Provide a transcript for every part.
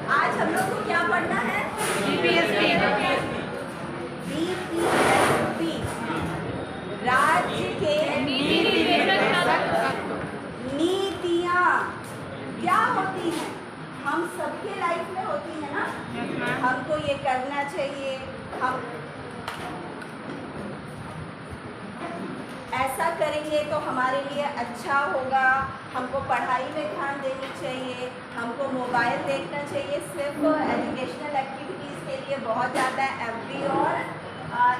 आज हम लोग को क्या पढ़ना है? बीपीएसपी। राज्य के नीतियाँ क्या होती हैं? हम सबके लाइफ में होती है ना। हमको ये करना चाहिए, हम ऐसा करेंगे तो हमारे लिए अच्छा होगा, हमको पढ़ाई में ध्यान देनी चाहिए, हमको मोबाइल देखना चाहिए सिर्फ एजुकेशनल एक्टिविटीज़ के लिए, बहुत ज़्यादा एफबी और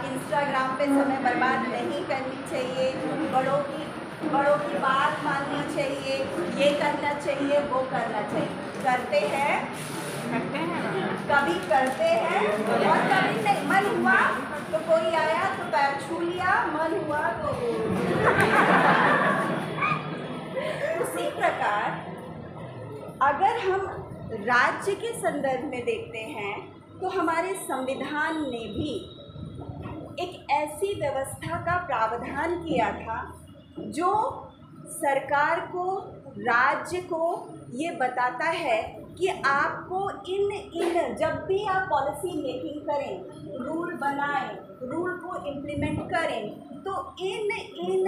इंस्टाग्राम पे समय बर्बाद नहीं करनी चाहिए, बड़ों की बात माननी चाहिए, ये करना चाहिए, वो करना चाहिए। करते हैं कभी करते हैं और कभी नहीं। मन हुआ तो कोई आया तो पैर छू लिया, मन हुआ तो उसी प्रकार अगर हम राज्य के संदर्भ में देखते हैं तो हमारे संविधान ने भी एक ऐसी व्यवस्था का प्रावधान किया था जो सरकार को, राज्य को ये बताता है कि आपको इन जब भी आप पॉलिसी मेकिंग करें, रूल बनाएं, रूल को इम्प्लीमेंट करें, तो इन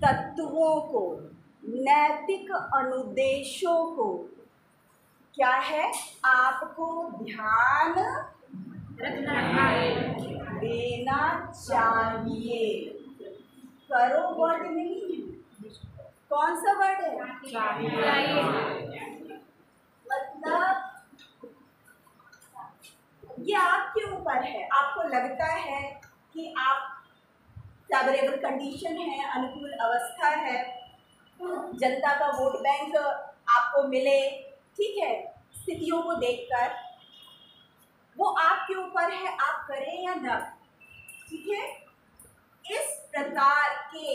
तत्वों को, नैतिक अनुदेशों को क्या है, आपको ध्यान देना चाहिए। करो वर्ड नहीं, कौन सा वर्ड है? मतलब ये आपके ऊपर है। आपको लगता है कि आप फेवरेबल कंडीशन है, अनुकूल अवस्था है, जनता का वोट बैंक आपको मिले, ठीक है, स्थितियों को देखकर वो आपके ऊपर है, आप करें या ना, ठीक है। इस प्रकार के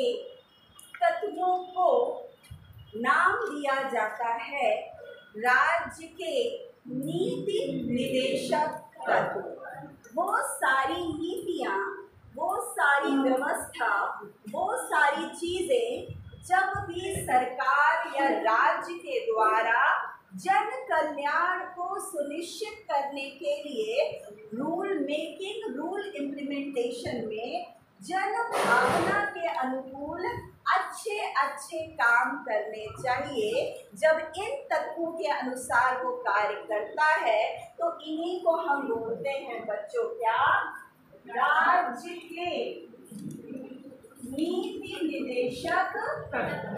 तत्वों को नाम दिया जाता है राज्य के नीति निर्देशक तत्व। वो सारी नीतियाँ, वो सारी व्यवस्था, वो सारी चीज़ें जब भी सरकार या राज्य के द्वारा जन कल्याण को सुनिश्चित करने के लिए रूल मेकिंग, रूल इम्प्लीमेंटेशन में जन भावना के अनुकूल अच्छे काम करने चाहिए, जब इन तत्वों के अनुसार वो कार्य करता है तो इन्हीं को हम बोलते हैं बच्चों क्या? राज्य के नीति निर्देशक तत्व।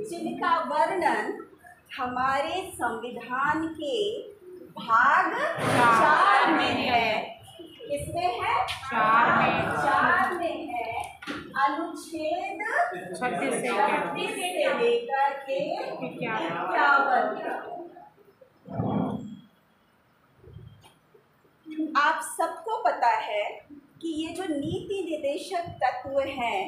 जिनका वर्णन हमारे संविधान के भाग 4 में है। किसमें है? 4 में है। अनुच्छेद 36 से लेकर के 51। आप सबको पता है कि ये जो नीति निर्देशक तत्व हैं,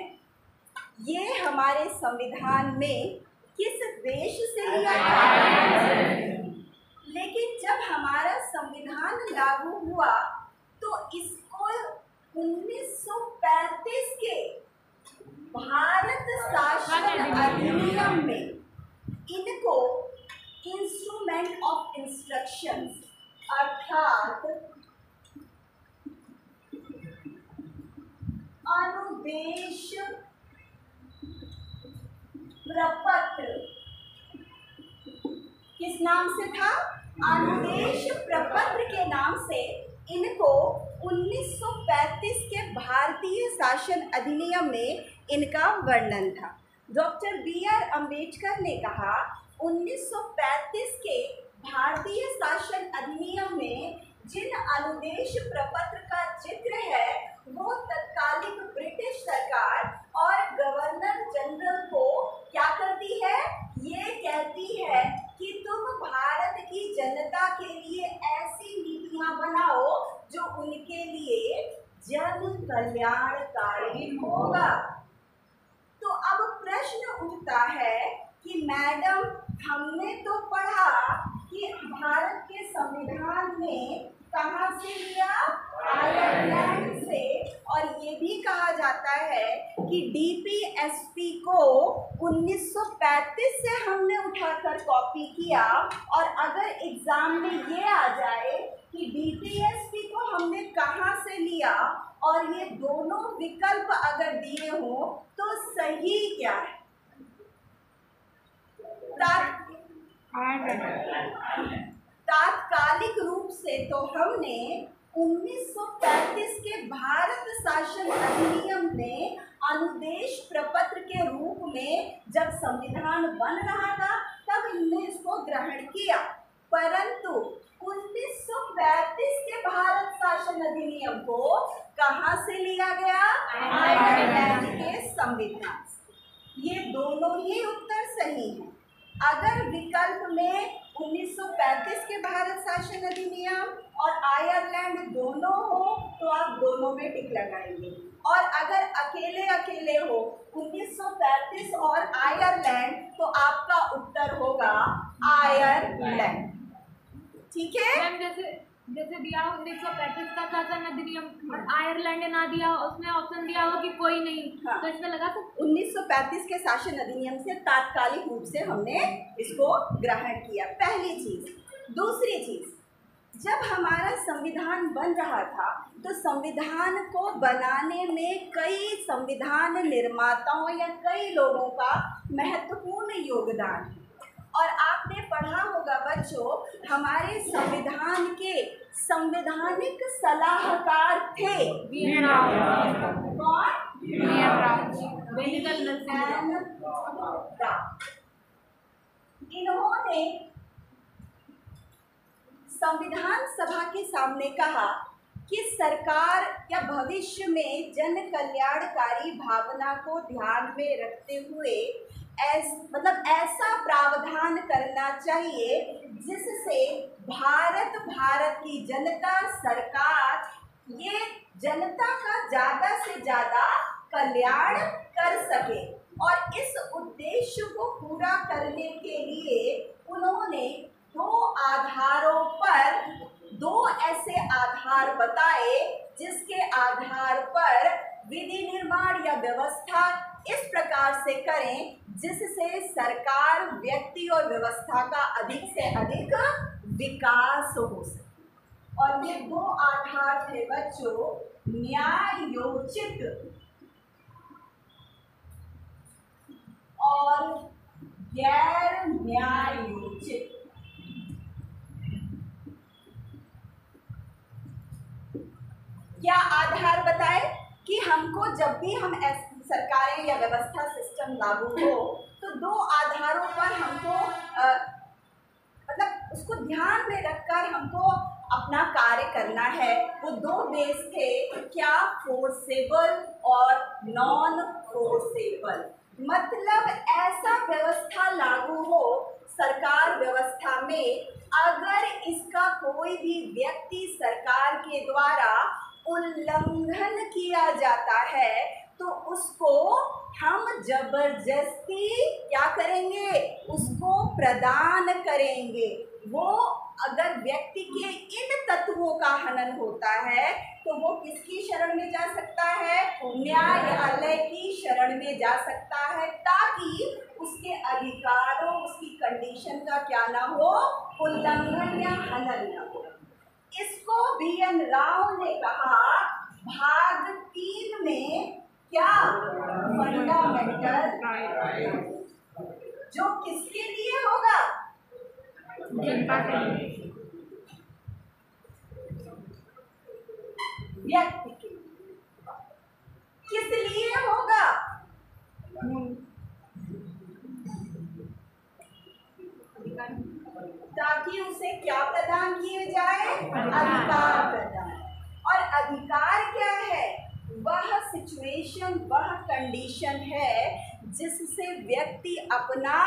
ये हमारे संविधान में किस देश से लिया गया? लेकिन जब हमारा संविधान लागू हुआ तो इसको 1935 के भारत शासन अधिनियम में इनको इंस्ट्रूमेंट ऑफ इंस्ट्रक्शंस अर्थात अनुदेश प्रपत्र, किस नाम से था? अनुदेश प्रपत्र के नाम से इनको 1935 के भारतीय शासन अधिनियम में इनका वर्णन था। डॉक्टर बी आर अम्बेडकर ने कहा 1935 के भारतीय शासन अधिनियम में जिन अनुदेश प्रपत्र का जिक्र है वो तत्कालीन ब्रिटिश सरकार और गवर्नर जनरल को क्या करती है, ये कहती है कि तुम भारत की जनता के लिए ऐसी नीतियां बनाओ जो उनके लिए जन कल्याणकारी होगा। तो अब प्रश्न उठता है कि मैडम हमने तो पढ़ा कि भारत के संविधान में कहाँ से लिया, आयरलैंड से, और ये भी कहा जाता है कि डीपीएसपी को 1935 से हमने उठाकर कॉपी किया। और अगर एग्जाम में ये आ जाए कि डीपीएसपी को हमने कहाँ से लिया और ये दोनों विकल्प अगर दिए हो तो सही क्या है? तात्कालिक रूप से तो हमने 1935 के भारत शासन अधिनियम में अनुदेश प्रपत्र के रूप में जब संविधान बन रहा था तब हमने इसको ग्रहण किया, परंतु 1935 के भारत शासन अधिनियम को कहाँ से लिया गया, आयरलैंड के संविधान से। ये दोनों ही उत्तर सही हैं। अगर विकल्प में 1935 के भारत शासन अधिनियम और आयरलैंड दोनों हो तो आप दोनों में टिक लगाएंगे, और अगर अकेले अकेले हो 1935 और आयरलैंड तो आपका उत्तर होगा आयरलैंड। ठीक है मैम, जैसे दिया हो 1935 का शासन अधिनियम और आयरलैंड ना दिया हो, उसमें ऑप्शन दिया हो कि कोई नहीं, हाँ। तो इसमें लगा तो 1935 के शासन अधिनियम से तात्कालिक रूप से हमने इसको ग्रहण किया, पहली चीज। दूसरी चीज, जब हमारा संविधान बन रहा था तो संविधान को बनाने में कई संविधान निर्माताओं या कई लोगों का महत्वपूर्ण योगदान है। और आपने पढ़ा होगा बच्चों, हमारे संविधान के संवैधानिक सलाहकार थे कौन? इन्होंने संविधान सभा के सामने कहा कि सरकार या भविष्य में जन कल्याणकारी भावना को ध्यान में रखते हुए ऐसा प्रावधान करना चाहिए जिससे भारत की जनता, सरकार ये जनता का ज़्यादा से ज़्यादा कल्याण कर सके। और इस उद्देश्य को पूरा करने के लिए उन्होंने दो ऐसे आधार बताए जिसके आधार पर विधि निर्माण या व्यवस्था इस प्रकार से करें जिससे सरकार, व्यक्ति और व्यवस्था का अधिक से अधिक विकास हो सके। और ये दो आधार थे बच्चों, न्यायोचित और गैर न्यायोचित। क्या आधार बताए कि हमको जब भी हम सरकारें या व्यवस्था सिस्टम लागू हो तो दो आधारों पर हमको मतलब उसको ध्यान में रखकर हमको अपना कार्य करना है। वो दो बेस थे, क्या? फोर्सेबल और नॉन फोर्सेबल। मतलब ऐसा व्यवस्था लागू हो सरकार व्यवस्था में, अगर इसका कोई भी व्यक्ति सरकार के द्वारा उल्लंघन किया जाता है तो उसको हम जबरदस्ती क्या करेंगे, उसको प्रदान करेंगे। वो अगर व्यक्ति के इन तत्वों का हनन होता है तो वो किसकी शरण में जा सकता है? न्यायालय की शरण में जा सकता है, ताकि उसके अधिकारों, उसकी कंडीशन का क्या ना हो, उल्लंघन या हनन न हो। इसको BN राव ने कहा भाग 3 में क्या? फंडामेंटल राइट, जो किसके लिए होगा? जनता के लिए, व्यक्ति के लिए। किस लिए होगा? उसे क्या प्रदान किए जाए? अधिकार प्रदान। और अधिकार क्या है? वह सिचुएशन, वह कंडीशन है जिससे व्यक्ति अपना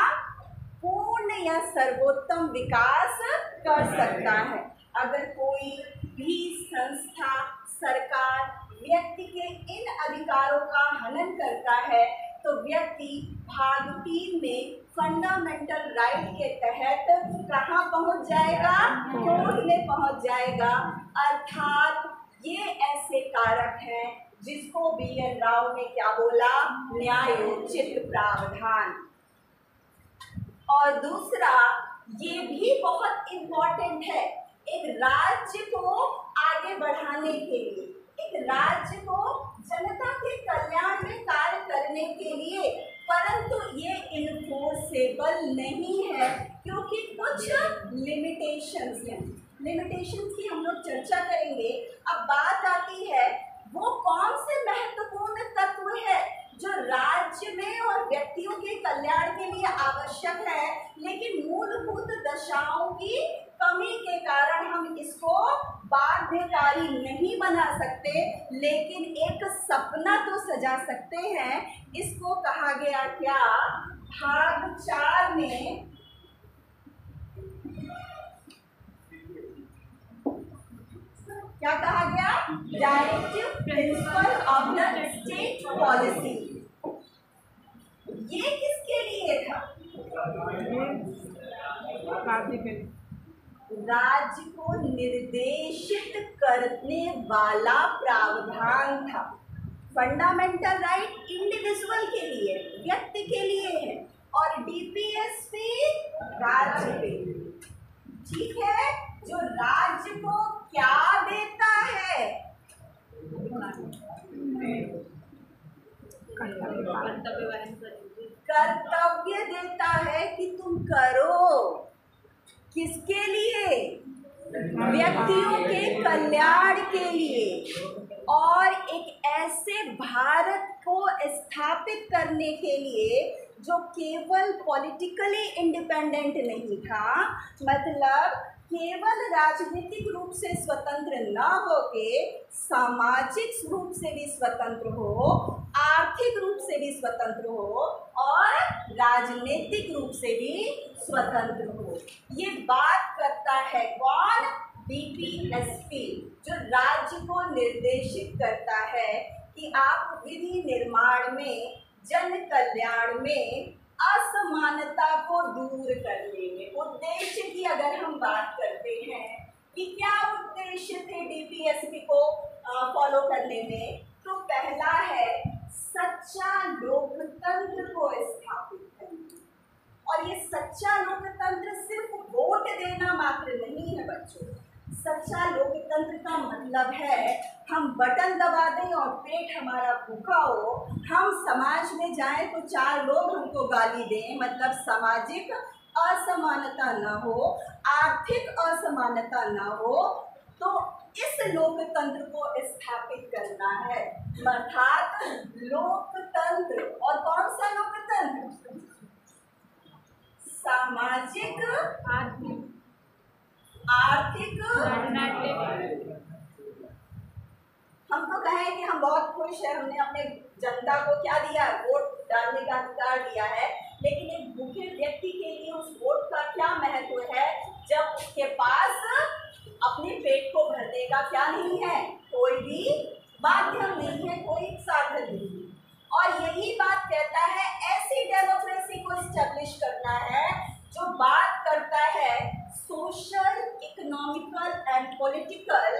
पूर्ण या सर्वोत्तम विकास कर सकता है। अगर कोई भी संस्था, सरकार व्यक्ति के इन अधिकारों का हनन करता है तो व्यक्ति भाग 3 में फंडामेंटल राइट के तहत कहाँ पहुँच जाएगा? कोर्ट में पहुँच जाएगा। अर्थात ये ऐसे कारक हैं जिसको BN राव ने क्या बोला? न्यायोचित प्रावधान। और दूसरा, ये भी बहुत इम्पोर्टेंट है, एक राज्य को आगे बढ़ाने के लिए, एक राज्य को जनता के कल्याण में कार्य करने के लिए, परंतु ये इनफोर्सेबल नहीं है क्योंकि कुछ लिमिटेशंस हैं। लिमिटेशंस की हम लोग चर्चा करेंगे। अब बात आती है वो कौन से महत्वपूर्ण तत्व है जो राज्य में और व्यक्तियों के कल्याण के लिए आवश्यक है, लेकिन मूलभूत दशाओं की कमी के कारण हम इसको बाध्यकारी नहीं बना सकते, लेकिन एक सपना तो सजा सकते हैं। इसको कहा गया क्या? भाग 4 में क्या कहा गया? Directive principle of the state policy. ये किसके लिए था? राज्य को निर्देशित करने वाला प्रावधान था। फंडामेंटल राइट इंडिविजुअल के लिए, व्यक्ति के लिए है, और DPSP राज्य के लिए। ठीक है, जो राज्य को क्या देता है? कर्तव्य देता है कि तुम करो। किसके लिए? व्यक्तियों के कल्याण के लिए, और एक ऐसे भारत को स्थापित करने के लिए जो केवल पॉलिटिकली इंडिपेंडेंट नहीं था, मतलब केवल राजनीतिक रूप से स्वतंत्र न होके सामाजिक रूप से भी स्वतंत्र हो, आर्थिक रूप से भी स्वतंत्र हो और राजनीतिक रूप से भी स्वतंत्र हो। ये बात करता है कौन? DPSP, जो राज्य को निर्देशित करता है कि आप विधि निर्माण में, जन कल्याण में असमानता को दूर करने में, उद्देश्य की अगर हम बात करते हैं कि क्या उद्देश्य थे DPSP को फॉलो करने में, तो पहला है सच्चा लोकतंत्र को स्थापित करना। और ये सच्चा लोकतंत्र सिर्फ वोट देना मात्र नहीं है बच्चों। सच्चा लोकतंत्र का मतलब है हम बटन दबा दें और पेट हमारा भूखा हो, हम समाज में जाएं तो 4 लोग हमको गाली दें, मतलब सामाजिक असमानता ना हो, आर्थिक असमानता ना हो, तो इस लोकतंत्र को स्थापित करना है। अर्थात लोकतंत्र, और कौन सा लोकतंत्र? सामाजिक, आर्थिक, हम तो कहें कि हम बहुत खुश हैं, हमने अपने जनता को क्या दिया? वोट डालने का अधिकार दिया है, लेकिन एक भूखे व्यक्ति के लिए उस वोट का क्या महत्व है जब उसके पास अपने पेट को भरने का क्या नहीं है? कोई भी माध्यम नहीं है, कोई साधन नहीं है। और यही बात कहता है ऐसी डेमोक्रेसी को स्टैब्लिश करना है जो बात करता है social, economical and political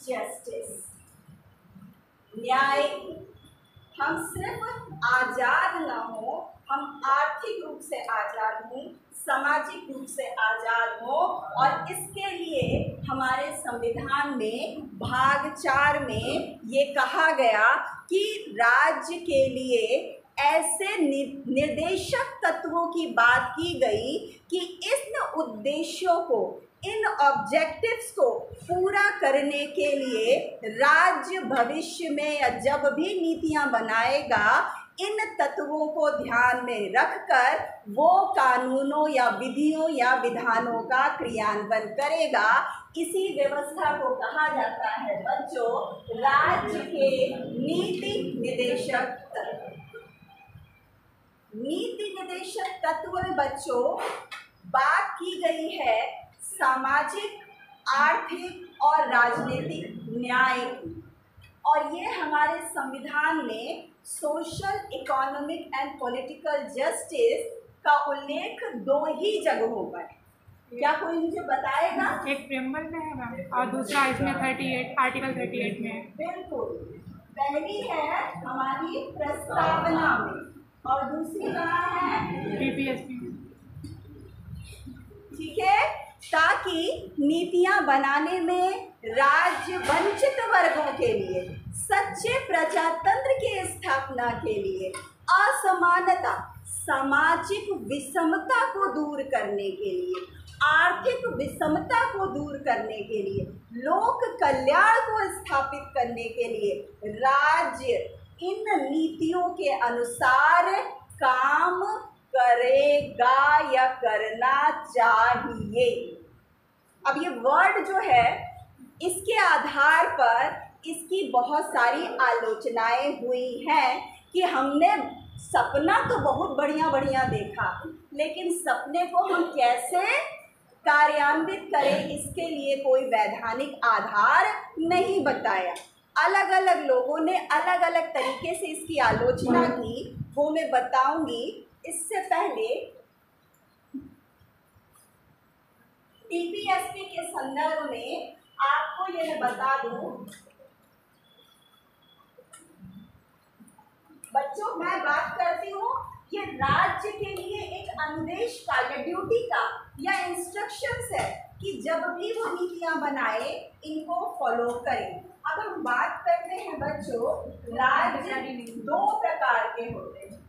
justice, न्याय। हम सिर्फ आजाद ना हो, हम आर्थिक रूप से आजाद हों, सामाजिक रूप से आजाद हो, और इसके लिए हमारे संविधान में भाग 4 में ये कहा गया कि राज्य के लिए ऐसे निर्देशक तत्वों की बात की गई कि इन उद्देश्यों को, इन ऑब्जेक्टिव्स को पूरा करने के लिए राज्य भविष्य में या जब भी नीतियां बनाएगा, इन तत्वों को ध्यान में रखकर वो कानूनों या विधियों या विधानों का क्रियान्वयन करेगा। इसी व्यवस्था को कहा जाता है बच्चों राज्य के नीति निदेशक तत्व। नीति निदेशक तत्व में बच्चों बात की गई है सामाजिक, आर्थिक और राजनीतिक न्याय की, और ये हमारे संविधान में social, economic and political justice का उल्लेख 2 ही जगहों पर है। क्या कोई मुझे बताएगा? एक प्रेम्बल में है मैम और दूसरा इसमें 38 आर्टिकल 38 में है। बिल्कुल, पहली है हमारी प्रस्तावना में और दूसरी कहाँ है? टीपीएसपी में। ठीक है, ताकि नीतियां बनाने में राज्य वंचित वर्गों के लिए, सच्चे प्रजातंत्र की स्थापना के लिए, असमानता, सामाजिक विषमता को दूर करने के लिए, आर्थिक विषमता को दूर करने के लिए, लोक कल्याण को स्थापित करने के लिए राज्य इन नीतियों के अनुसार काम करेगा या करना चाहिए। अब ये वर्ड जो है इसके आधार पर इसकी बहुत सारी आलोचनाएं हुई हैं कि हमने सपना तो बहुत बढ़िया बढ़िया देखा, लेकिन सपने को हम कैसे कार्यान्वित करें इसके लिए कोई वैधानिक आधार नहीं बताया। अलग अलग लोगों ने अलग अलग तरीके से इसकी आलोचना की, वो मैं बताऊंगी। इससे पहले टीपीएसपी के संदर्भ में आपको ये मैं बता दूं बच्चों, मैं बात करती हूँ ये राज्य के लिए एक अनुदेश का या ड्यूटी का या इंस्ट्रक्शंस है कि जब भी वो नीतियां बनाए इनको फॉलो करें। अब हम बात करते हैं बच्चों, राज्य 2 प्रकार के होते हैं।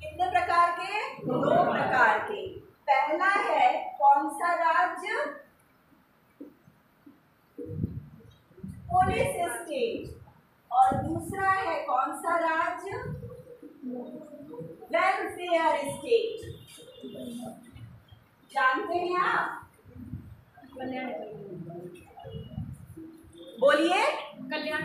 कितने प्रकार के? 2 प्रकार के। पहला है कौन सा राज्य? Police state. और दूसरा है कौन सा राज्य? Welfare state. जानते हैं आप? बोलिए। कल्याण।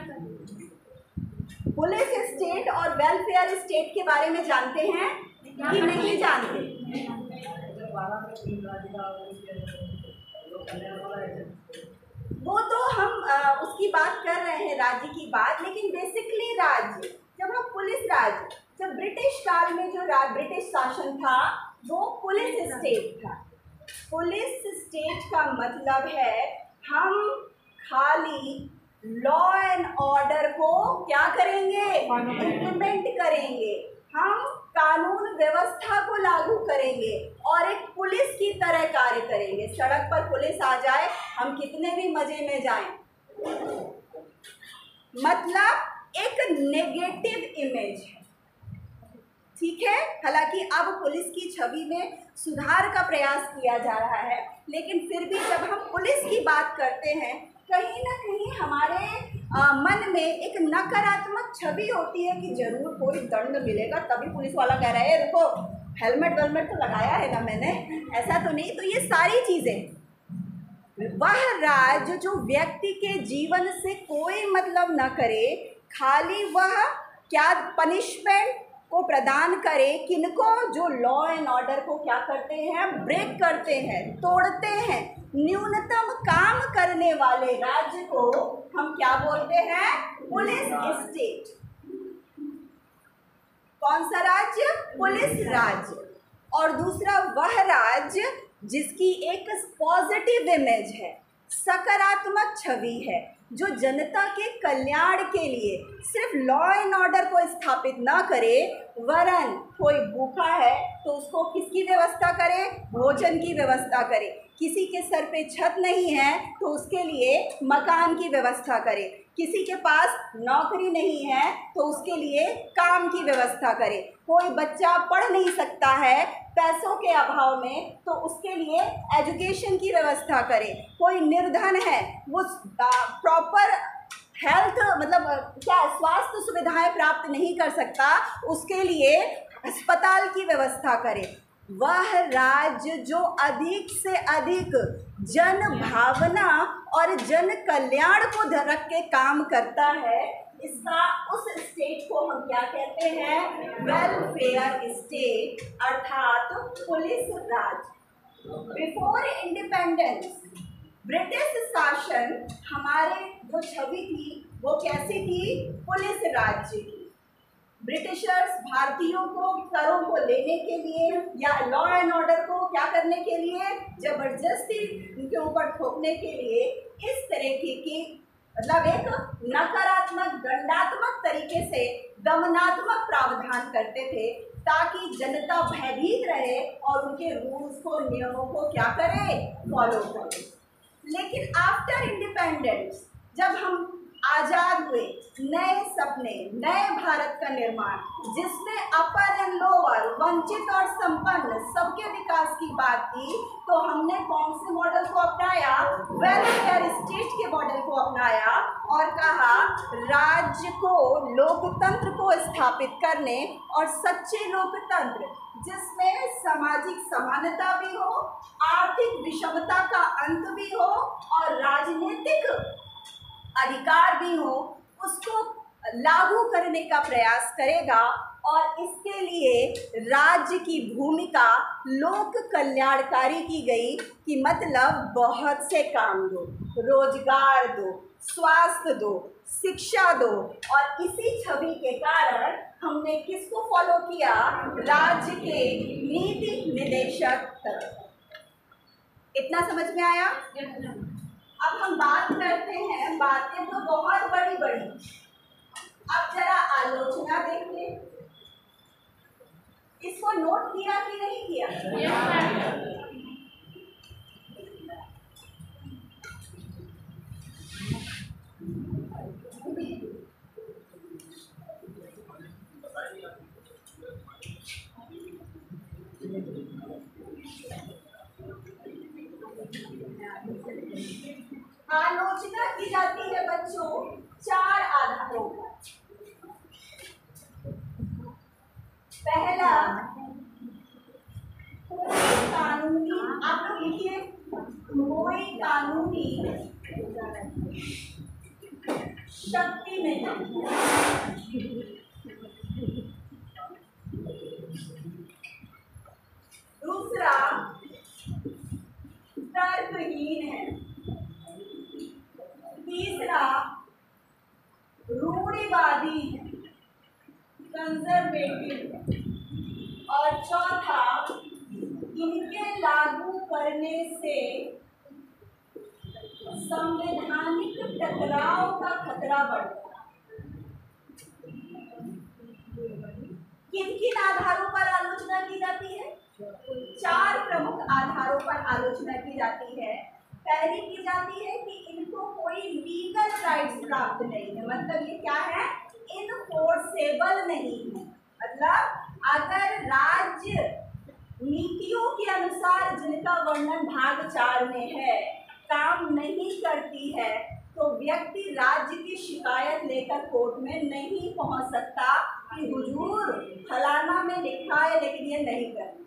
पुलिस स्टेट और वेलफेयर स्टेट के बारे में जानते हैं कि नहीं जानते? वो तो हम उसकी बात कर रहे हैं, राज्य की बात, लेकिन बेसिकली राज्य, जब हम पुलिस राज्य, जब ब्रिटिश काल में जो ब्रिटिश शासन था वो पुलिस स्टेट था। पुलिस स्टेट का मतलब है हम खाली लॉ एंड ऑर्डर को क्या करेंगे? इम्प्लीमेंट करेंगे, हम कानून व्यवस्था को लागू करेंगे और एक पुलिस की तरह कार्य करेंगे। सड़क पर पुलिस आ जाए हम कितने भी मजे में जाएं, मतलब एक नेगेटिव इमेज है। ठीक है, हालांकि अब पुलिस की छवि में सुधार का प्रयास किया जा रहा है, लेकिन फिर भी जब हम पुलिस की बात करते हैं कहीं ना कहीं हमारे मन में एक नकारात्मक छवि होती है कि जरूर कोई दंड मिलेगा तभी पुलिस वाला कह रहा है रुको, हेलमेट वेलमेट तो लगाया है ना मैंने, ऐसा तो नहीं। तो ये सारी चीज़ें, वह राज्य जो व्यक्ति के जीवन से कोई मतलब न करे, खाली वह क्या पनिशमेंट को प्रदान करे किनको? जो लॉ एंड ऑर्डर को क्या करते हैं? ब्रेक करते हैं, तोड़ते हैं। न्यूनतम काम करने वाले राज्य को हम क्या बोलते हैं? Police state. कौन सा राज्य? पुलिस राज्य। और दूसरा वह राज्य जिसकी एक पॉजिटिव इमेज है, सकारात्मक छवि है, जो जनता के कल्याण के लिए सिर्फ लॉ एंड ऑर्डर को स्थापित ना करे, वरन कोई भूखा है तो उसको किसकी व्यवस्था करे? भोजन की व्यवस्था करे। किसी के सर पे छत नहीं है तो उसके लिए मकान की व्यवस्था करे। किसी के पास नौकरी नहीं है तो उसके लिए काम की व्यवस्था करे। कोई बच्चा पढ़ नहीं सकता है पैसों के अभाव में तो उसके लिए एजुकेशन की व्यवस्था करे। कोई निर्धन है, वो प्रॉपर हेल्थ मतलब क्या स्वास्थ्य सुविधा सुविधाएं प्राप्त नहीं कर सकता उसके लिए अस्पताल की व्यवस्था करे। वह राज्य जो अधिक से अधिक जन भावना और जन कल्याण को रख के काम करता है, इसका उस स्टेट को हम क्या कहते हैं? वेलफेयर स्टेट, अर्थात पुलिस राज। बिफोर इंडिपेंडेंस ब्रिटिश शासन हमारे जो छवि थी वो कैसी थी? पुलिस राज्य की। ब्रिटिशर्स भारतीयों को करों को लेने के लिए या लॉ एंड ऑर्डर को क्या करने के लिए, जबरदस्ती उनके ऊपर थोपने के लिए इस तरह की मतलब एक नकारात्मक दंडात्मक तरीके से दमनात्मक प्रावधान करते थे ताकि जनता भयभीत रहे और उनके रूल्स को, नियमों को क्या करे? फॉलो करे। लेकिन आफ्टर इंडिपेंडेंस जब हम आजाद हुए, नए सपने, नए भारत का निर्माण जिसमें अपर एंड लोअर, वंचित और संपन्न सबके विकास की बात थी, तो हमने कौन से मॉडल को अपनाया? वेलफेयर स्टेट के मॉडल को अपनाया और कहा राज्य को, लोकतंत्र को स्थापित करने और सच्चे लोकतंत्र जिसमें सामाजिक समानता भी हो, आर्थिक विषमता का अंत भी हो और राजनीतिक अधिकार भी हो, उसको लागू करने का प्रयास करेगा। और इसके लिए राज्य की भूमिका लोक कल्याणकारी की गई कि मतलब बहुत से काम दो, रोजगार दो, स्वास्थ्य दो, शिक्षा दो। और इसी छवि के कारण हमने किसको फॉलो किया? राज्य के नीति निदेशक। इतना समझ में आया? अब हम बात करते हैं, बातें तो बहुत बड़ी बड़ी, अब जरा आलोचना देखिए। इसको नोट किया कि नहीं किया? आलोचना की जाती है बच्चों 4 आधारों पर। पहला, कोई कानूनी, आप लोग लिखिए, कोई कानूनी शक्ति नहीं। दूसरा, तर्कहीन है। तीसरा, रूढ़िवादी है, कंजर्वेटिव। और चौथा, इनके लागू करने से संवैधानिक टकराव का खतरा बढ़ता है। किन किन आधारों पर आलोचना की जाती है? 4 प्रमुख आधारों पर आलोचना की जाती है। पहली की जाती है कि इनको कोई लीगल राइट्स प्राप्त नहीं है, मतलब ये क्या है? इनफोर्सेबल नहीं है। मतलब अगर राज्य नीतियों के अनुसार जिनका वर्णन भाग 4 में है काम नहीं करती है तो व्यक्ति राज्य की शिकायत लेकर कोर्ट में नहीं पहुंच सकता कि हुजूर फलाना में लिखा है लेकिन ये नहीं करती।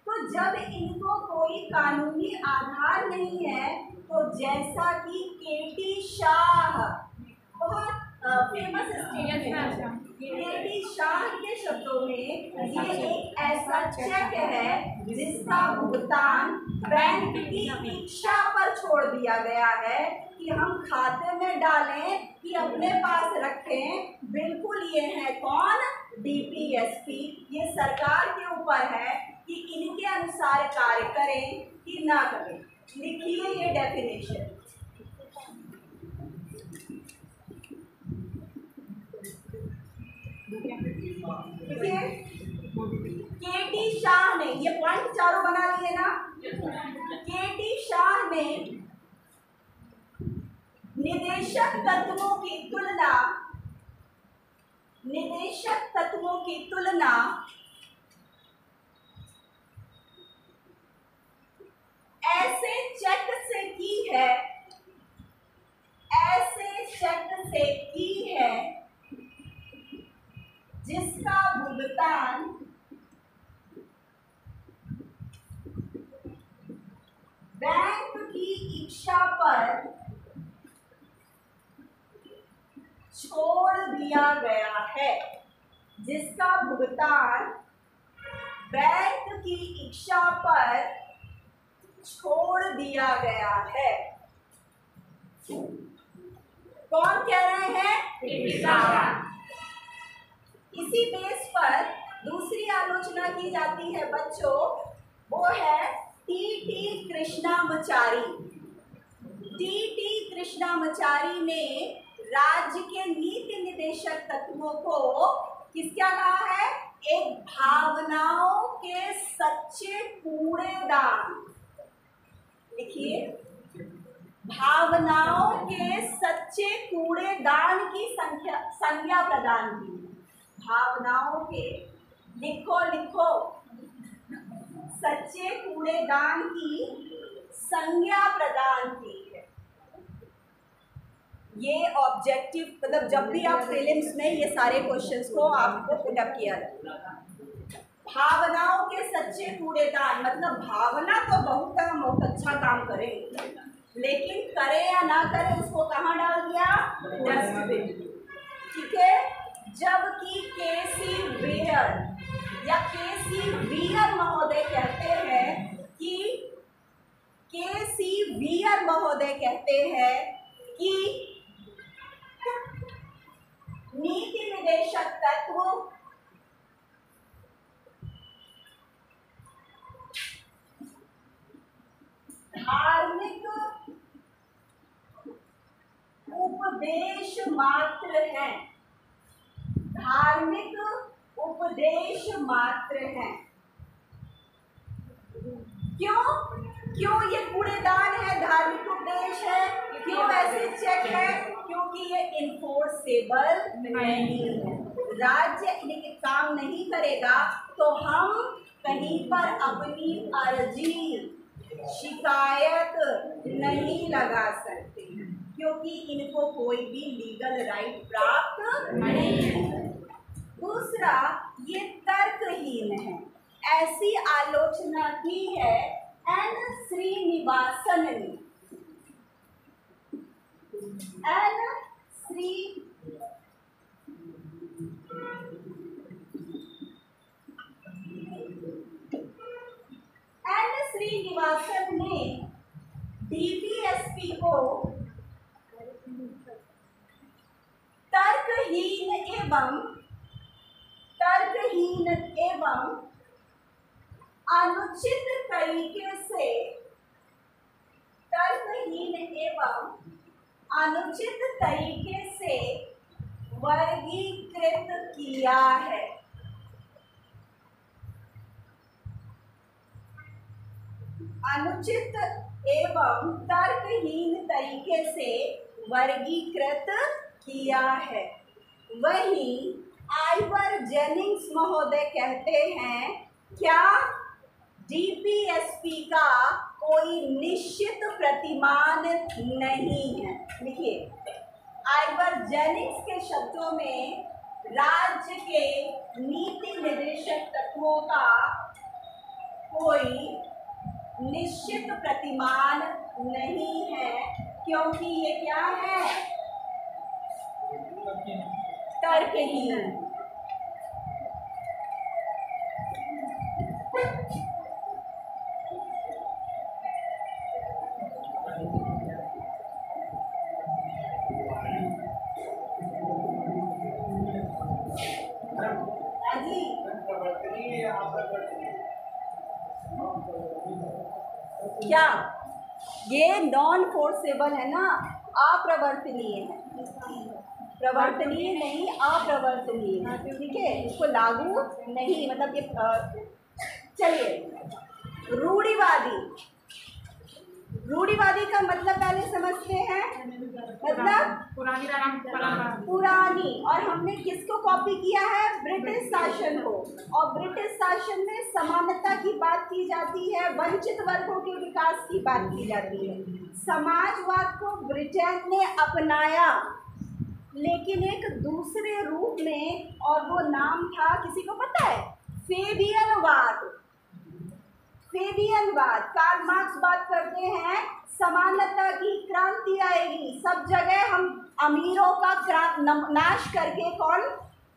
तो जब इनको कोई कानूनी आधार नहीं है तो जैसा कि केटी शाह, बहुत फेमस स्टेटमेंट है, केटी शाह के शब्दों में ये एक ऐसा चेक है जिसका भुगतान बैंक की इच्छा पर छोड़ दिया गया है कि हम खाते में डालें कि अपने पास रखें। बिल्कुल ये है कौन? डीपीएसपी। ये सरकार के ऊपर है कि इनके अनुसार कार्य करें कि ना करें। लिखिए ये डेफिनेशन। देखिए केटी शाह ने, ये पॉइंट चारों बना लिए ना, केटी शाह ने निदेशक तत्वों की तुलना ऐसे चेक से की है जिसका भुगतान बैंक की इच्छा पर छोड़ दिया गया है, जिसका भुगतान बैंक की इच्छा पर छोड़ दिया गया है। कौन कह रहे हैं? इसी बेस पर दूसरी आलोचना की जाती है बच्चों, वो है टी कृष्णामचारी। टी कृष्णामचारी ने राज्य के नीति निर्देशक तत्वों को किसका कहा है? एक भावनाओं के सच्चे कूड़ेदान। लिखिए, भावनाओं के सच्चे कूड़ेदान की संज्ञा प्रदान की। भावनाओं के, लिखो, सच्चे कूड़ेदान की संज्ञा प्रदान की है। ये ऑब्जेक्टिव, मतलब जब भी आप प्रीलिम्स में ये सारे क्वेश्चंस को आपको पुटअप किया जाएगा। भावनाओं के सच्चे कूड़ेदान मतलब भावना तो बहुत अच्छा काम करे, लेकिन करे या ना करे उसको कहाँ डाल दिया? डस्टबिन। ठीक है। जबकि केसी वीयर महोदय कहते हैं कि नीति निर्देशक तत्व धार्मिक उपदेश मात्र हैं। धार्मिक उपदेश मात्र हैं। क्यों ये कूड़ेदान है, धार्मिक उपदेश है? क्यों ऐसे चेक है? क्योंकि ये इन्फोर्सेबल नहीं है। राज्य इनके काम नहीं करेगा तो हम कहीं पर अपनी अर्जी, शिकायत नहीं लगा सकते, क्योंकि इनको कोई भी लीगल राइट प्राप्त नहीं है। दूसरा, ये तर्कहीन है। ऐसी आलोचना की है एन श्रीनिवासन ने। श्रीनिवासन ने डीपीएसपी को तर्कहीन एवं अनुचित तरीके से वर्गीकृत किया है। अनुचित एवं तर्कहीन तरीके से वर्गीकृत किया है। वहीं आइवर जेनिंग्स महोदय कहते हैं, क्या डीपीएसपी का कोई निश्चित प्रतिमान नहीं है? देखिए, आइवर जेनिंग्स के शब्दों में राज्य के नीति निर्देशक तत्वों का कोई निश्चित प्रतिमान नहीं है, क्योंकि ये क्या है? तर्कहीन। क्या ये नॉन फोर्सेबल है ना? अप्रवर्तनीय है। प्रवर्तनीय नहीं, अप्रवर्तनीय है। ठीक है, इसको लागू नहीं, मतलब ये चलिए, रूढ़िवादी का मतलब पहले समझते हैं। मतलब पुरानी। और हमने किसको कॉपी किया है? ब्रिटिश शासन को। और ब्रिटिश शासन में समानता की बात की जाती है, वंचित वर्गों के विकास की बात की जाती है। समाजवाद को ब्रिटेन ने अपनाया, लेकिन एक दूसरे रूप में और वो नाम था, किसी को पता है? फेबियनवाद। फेबियनवाद। कार्ल मार्क्स बात करते हैं समानता की क्रांति आएगी, सब जगह हम अमीरों का नाश करके कौन?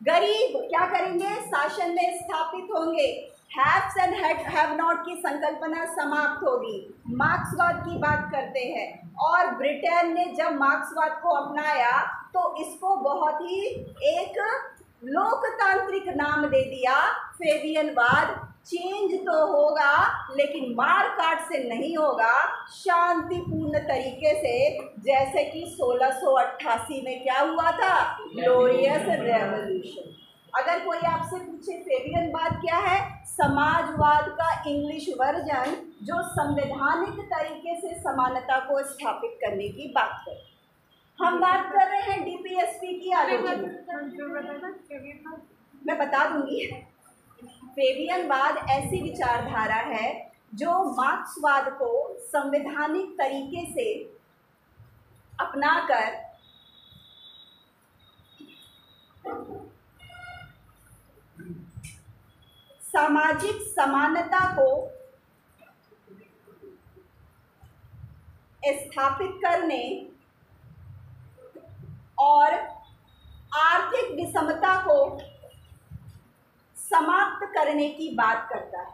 गरीब क्या करेंगे? शासन में स्थापित होंगे। हैव्स एंड हैव नॉट की संकल्पना समाप्त होगी। मार्क्सवाद की बात करते हैं। और ब्रिटेन ने जब मार्क्सवाद को अपनाया तो इसको बहुत ही एक लोकतांत्रिक नाम दे दिया, फेबियनवाद। चेंज तो होगा लेकिन मार काट से नहीं होगा, शांतिपूर्ण तरीके से, जैसे कि 1688 में क्या हुआ था? Glorious revolution. अगर कोई आपसे पूछे फेबियनवाद क्या है? समाजवाद का इंग्लिश वर्जन जो संवैधानिक तरीके से समानता को स्थापित करने की बात करे। हम बात कर रहे हैं डीपीएसपी की आलोचना। मैं बता दूंगी। फेबियनवाद ऐसी विचारधारा है जो मार्क्सवाद को संवैधानिक तरीके से अपनाकर सामाजिक समानता को स्थापित करने और आर्थिक विषमता को समाप्त करने की बात करता है।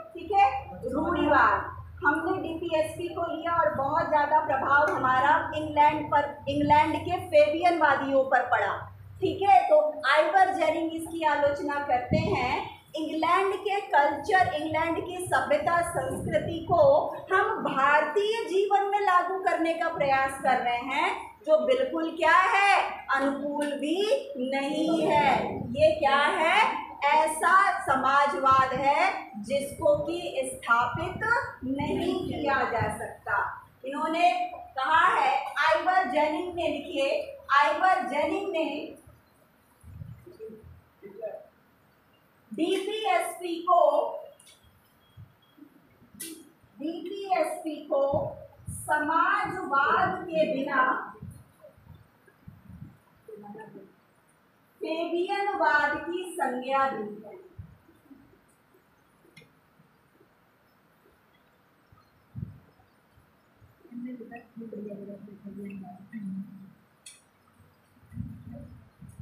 ठीक है। रूढ़िवाद, हमने डीपीएसपी को लिया और बहुत ज़्यादा प्रभाव हमारा इंग्लैंड के फेबियनवादियों पर पड़ा। ठीक है। तो आइवर जेनिंग इसकी आलोचना करते हैं। इंग्लैंड के कल्चर, इंग्लैंड की सभ्यता संस्कृति को हम भारतीय जीवन में लागू करने का प्रयास कर रहे हैं, जो बिल्कुल क्या है? अनुकूल भी नहीं है। ये क्या है? ऐसा समाजवाद है जिसको कि स्थापित नहीं किया जा सकता। इन्होंने कहा है, आइवर जेनिंग ने लिखे, आइवर जेनिंग ने डीपीएसपी को समाजवाद के बिना फेबियनवाद की संज्ञा दी है।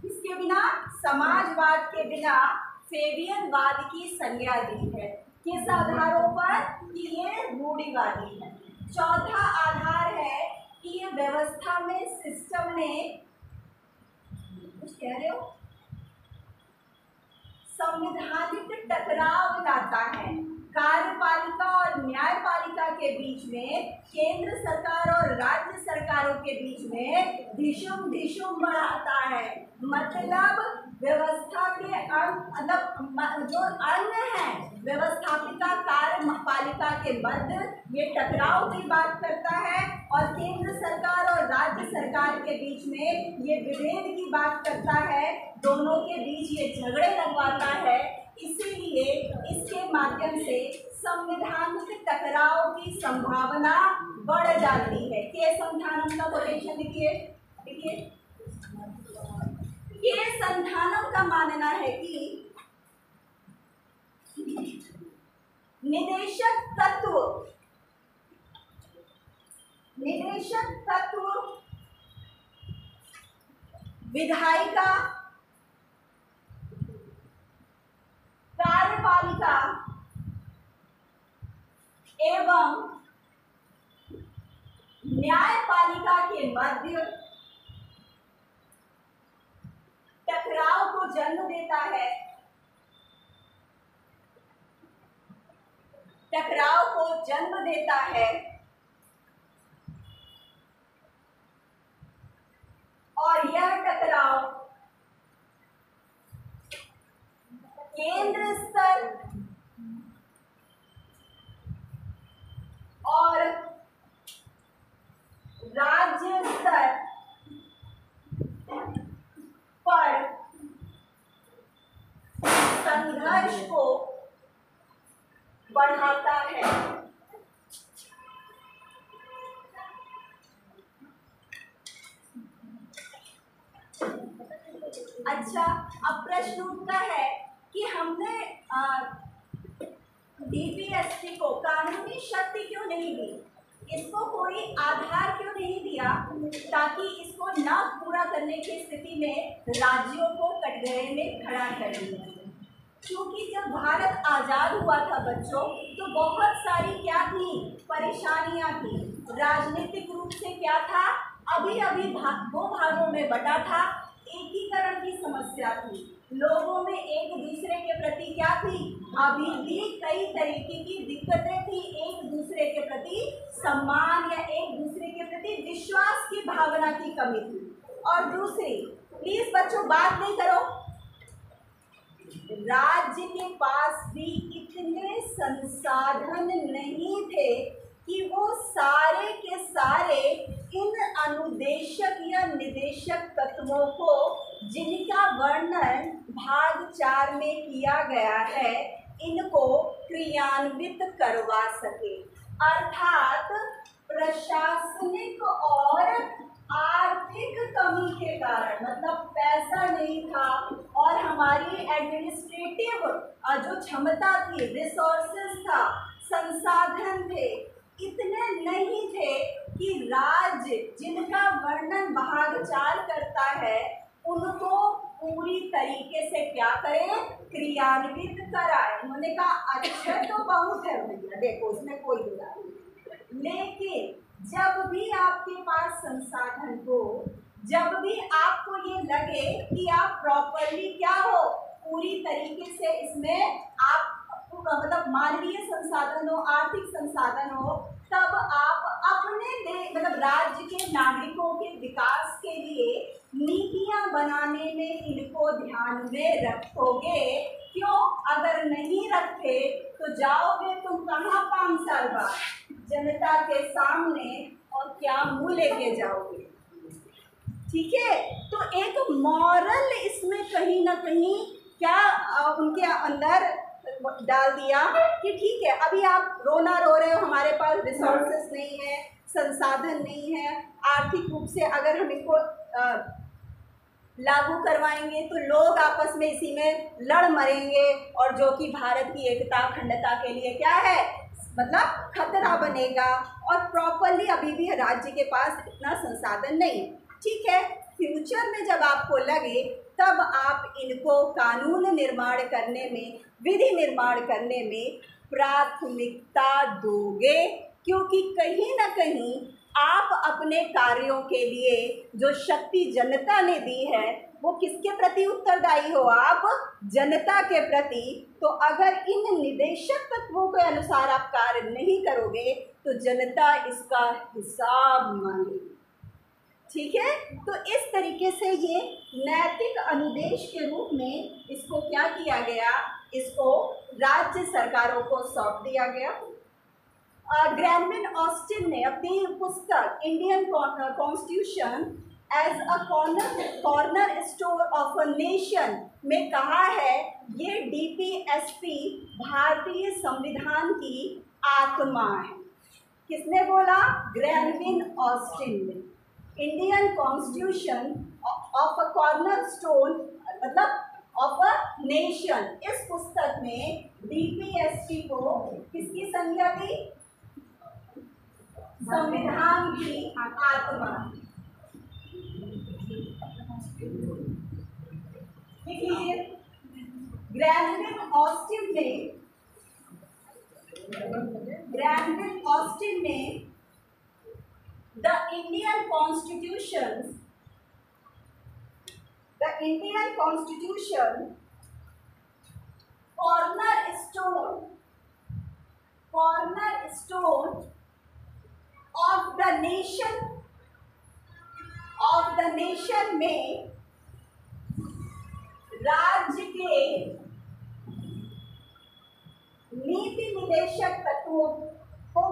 इसके बिना, समाजवाद के बिना फेबियनवाद की संज्ञा दी है। किस आधारों पर? कि ये रूढ़िवादी है। चौथा आधार है कि ये व्यवस्था में, सिस्टम में, कुछ कह रहे हो, संवैधानिक टकराव लाता है। कार्यपालिका और न्यायपालिका के बीच में, केंद्र सरकार और राज्य सरकारों के बीच में धिशुम बढ़ाता है। मतलब व्यवस्था के जो अंग हैं, व्यवस्थापिका कार्यपालिका के मध्य ये टकराव की बात करता है, और केंद्र सरकार और राज्य सरकार के बीच में ये विभेद की बात करता है। दोनों के बीच ये झगड़े लगवाता है। इसीलिए इसके माध्यम से संवैधानिक टकराव की संभावना बढ़ जाती है। के संथानम का कोटेशन लिखिए। के संथानम का मानना है कि निदेशक तत्व विधायिका, कार्यपालिका एवं न्यायपालिका के मध्य टकराव को जन्म देता है। और यह टकराव केंद्र स्तर और राज्य स्तर पर संघर्ष को बढ़ाता है। अच्छा, अब प्रश्न उठता है कि हमने डीपीएसपी को कानूनी शक्ति क्यों नहीं दी, इसको कोई आधार क्यों नहीं दिया ताकि इसको न पूरा करने की स्थिति में राज्यों को कटघरे में खड़ा कर दिया। क्योंकि जब भारत आज़ाद हुआ था बच्चों, तो बहुत सारी क्या थी, परेशानियां थी। राजनीतिक रूप से क्या था, अभी अभी दो भागों में बटा था, एकीकरण की समस्या थी, लोगों में एक दूसरे के प्रति क्या थी, अभी भी कई तरीके की दिक्कतें थी, एक दूसरे के प्रति सम्मान या एक दूसरे के प्रति विश्वास की भावना की कमी थी। और दूसरी, प्लीज बच्चों बात नहीं करो, राज्य के पास भी इतने संसाधन नहीं थे कि वो सारे के सारे इन अनुदेशक या निदेशक तत्वों को, जिनका वर्णन भाग 4 में किया गया है, इनको क्रियान्वित करवा सके। अर्थात प्रशासनिक और आर्थिक कमी के कारण, मतलब पैसा नहीं था और हमारी एडमिनिस्ट्रेटिव जो क्षमता थी, रिसोर्सेज था, संसाधन थे, इतने नहीं थे कि राज्य जिनका वर्णन भाग 4 करता है उनको पूरी तरीके से क्या करें, क्रियान्वित कराए। उन्होंने कहा अच्छा तो बहुत है भैया, देखो उसमें कोई बुरा नहीं, लेकिन जब भी आपके पास संसाधन हो, जब भी आपको ये लगे कि आप प्रॉपरली क्या हो, पूरी तरीके से इसमें आप मतलब मानवीय संसाधन हो, आर्थिक संसाधन हो, तब आप अपने मतलब राज्य के नागरिकों के विकास के लिए नीतियां बनाने में इनको ध्यान में रखोगे। क्यों? अगर नहीं रखे तो जाओगे तुम कहाँ 5 साल बाद जनता के सामने और क्या मुंह लेके जाओगे। ठीक है, तो एक मॉरल इसमें कहीं ना कहीं क्या उनके अंदर डाल दिया कि ठीक है, अभी आप रोना रो रहे हो, हमारे पास रिसोर्सेस नहीं है, संसाधन नहीं है, आर्थिक रूप से अगर हम इनको लागू करवाएंगे तो लोग आपस में इसी में लड़ मरेंगे, और जो कि भारत की एकता अखंडता के लिए क्या है, मतलब खतरा बनेगा, और प्रॉपरली अभी भी राज्य के पास इतना संसाधन नहीं। ठीक है, फ्यूचर में जब आपको लगे तब आप इनको कानून निर्माण करने में, विधि निर्माण करने में प्राथमिकता दोगे, क्योंकि कहीं ना कहीं आप अपने कार्यों के लिए जो शक्ति जनता ने दी है वो किसके प्रति उत्तरदायी हो, आप जनता के प्रति। तो अगर इन निदेशक तत्वों के अनुसार आप कार्य नहीं करोगे तो जनता इसका हिसाब मांगेगी। ठीक है, तो इस तरीके से ये नैतिक अनुदेश के रूप में इसको क्या किया गया, इसको राज्य सरकारों को सौंप दिया गया। ग्रैनविन ऑस्टिन ने अपनी पुस्तक Indian constitution as a cornerstone of a nation में कहा है, ये डीपीएसपी भारतीय संविधान की आत्मा है। किसने बोला? ग्रैनविन ऑस्टिन ने। Indian constitution of a corner stone मतलब ऑफ अ नेशन, इस पुस्तक में डीपीएसपी को किसकी संज्ञा दी? संविधान की आत्मा। देखिए, ग्रैनविन ऑस्टिन ने the Indian Constitution cornerstone of the nation में राज्य के नीति निदेशक तत्वों को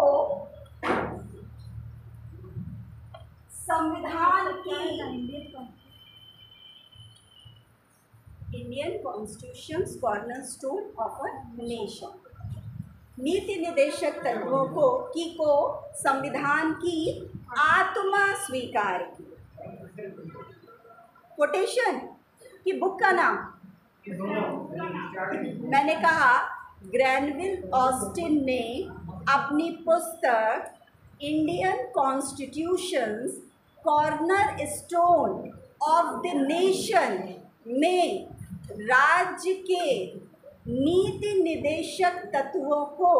संविधान की Indian constitution cornerstone of a nation, नीति निदेशक तत्वों को संविधान की आत्मा स्वीकार की। कोटेशन, कि बुक का नाम? मैंने कहा ग्रैनविल ऑस्टिन ने अपनी पुस्तक Indian constitutions corner stone of the nation में राज्य के नीति निदेशक तत्वों को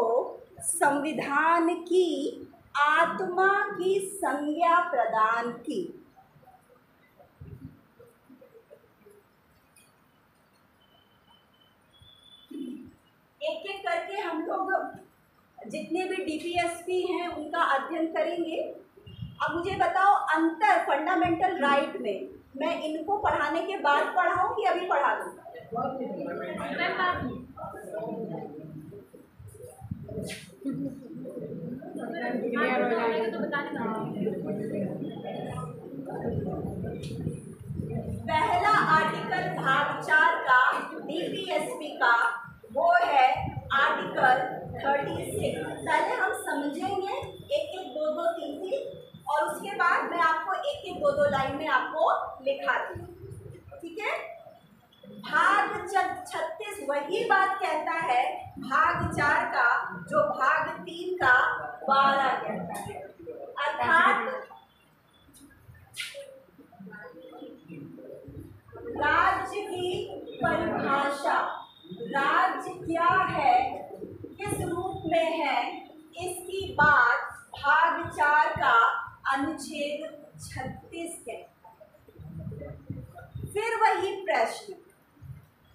संविधान की आत्मा की संज्ञा प्रदान की। एक एक करके हम लोग जितने भी डीपीएसपी हैं उनका अध्ययन करेंगे। अब मुझे बताओ अंतर फंडामेंटल राइट में मैं इनको पढ़ाने के बाद पढ़ाऊं कि अभी पढ़ा दूं? पहला आर्टिकल भाग 4 का डीपीएसपी का वो है आर्टिकल 36। पहले हम समझेंगे एक एक दो दो तीन तीन और उसके बाद मैं आपको एक एक दो दो लाइन में आपको लिखा दूँ, ठीक है। भाग 36 वही बात कहता है भाग 4 का जो भाग 3 का 12 कहता है, अर्थात राज्य की परिभाषा, राज्य क्या है, किस रूप में है, इसकी बात भाग 4 का अनुच्छेद 36 कहता है। फिर वही प्रश्न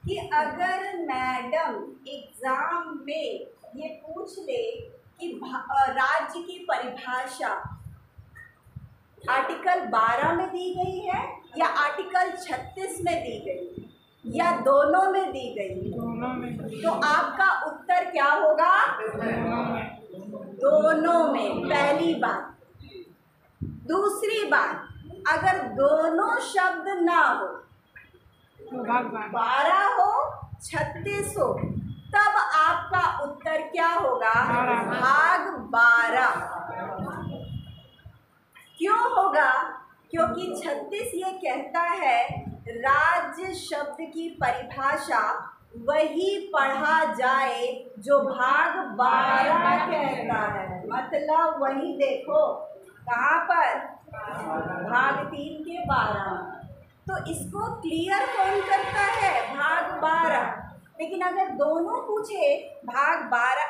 कि अगर मैडम एग्जाम में ये पूछ ले कि राज्य की परिभाषा आर्टिकल 12 में दी गई है या आर्टिकल 36 में दी गई है या दोनों में दी गई है, तो आपका उत्तर क्या होगा? दोनों में, पहली बात। दूसरी बात, अगर दोनों शब्द ना हो, 12 हो 36 हो, तब आपका उत्तर क्या होगा? भाग 12। क्यों होगा? क्योंकि 36 ये कहता है राज्य शब्द की परिभाषा वही पढ़ा जाए जो भाग 12 कहता है। मतलब वही देखो कहाँ पर? भाग 3 के 12। तो इसको क्लियर कौन करता है? भाग 12। लेकिन अगर दोनों पूछे भाग 12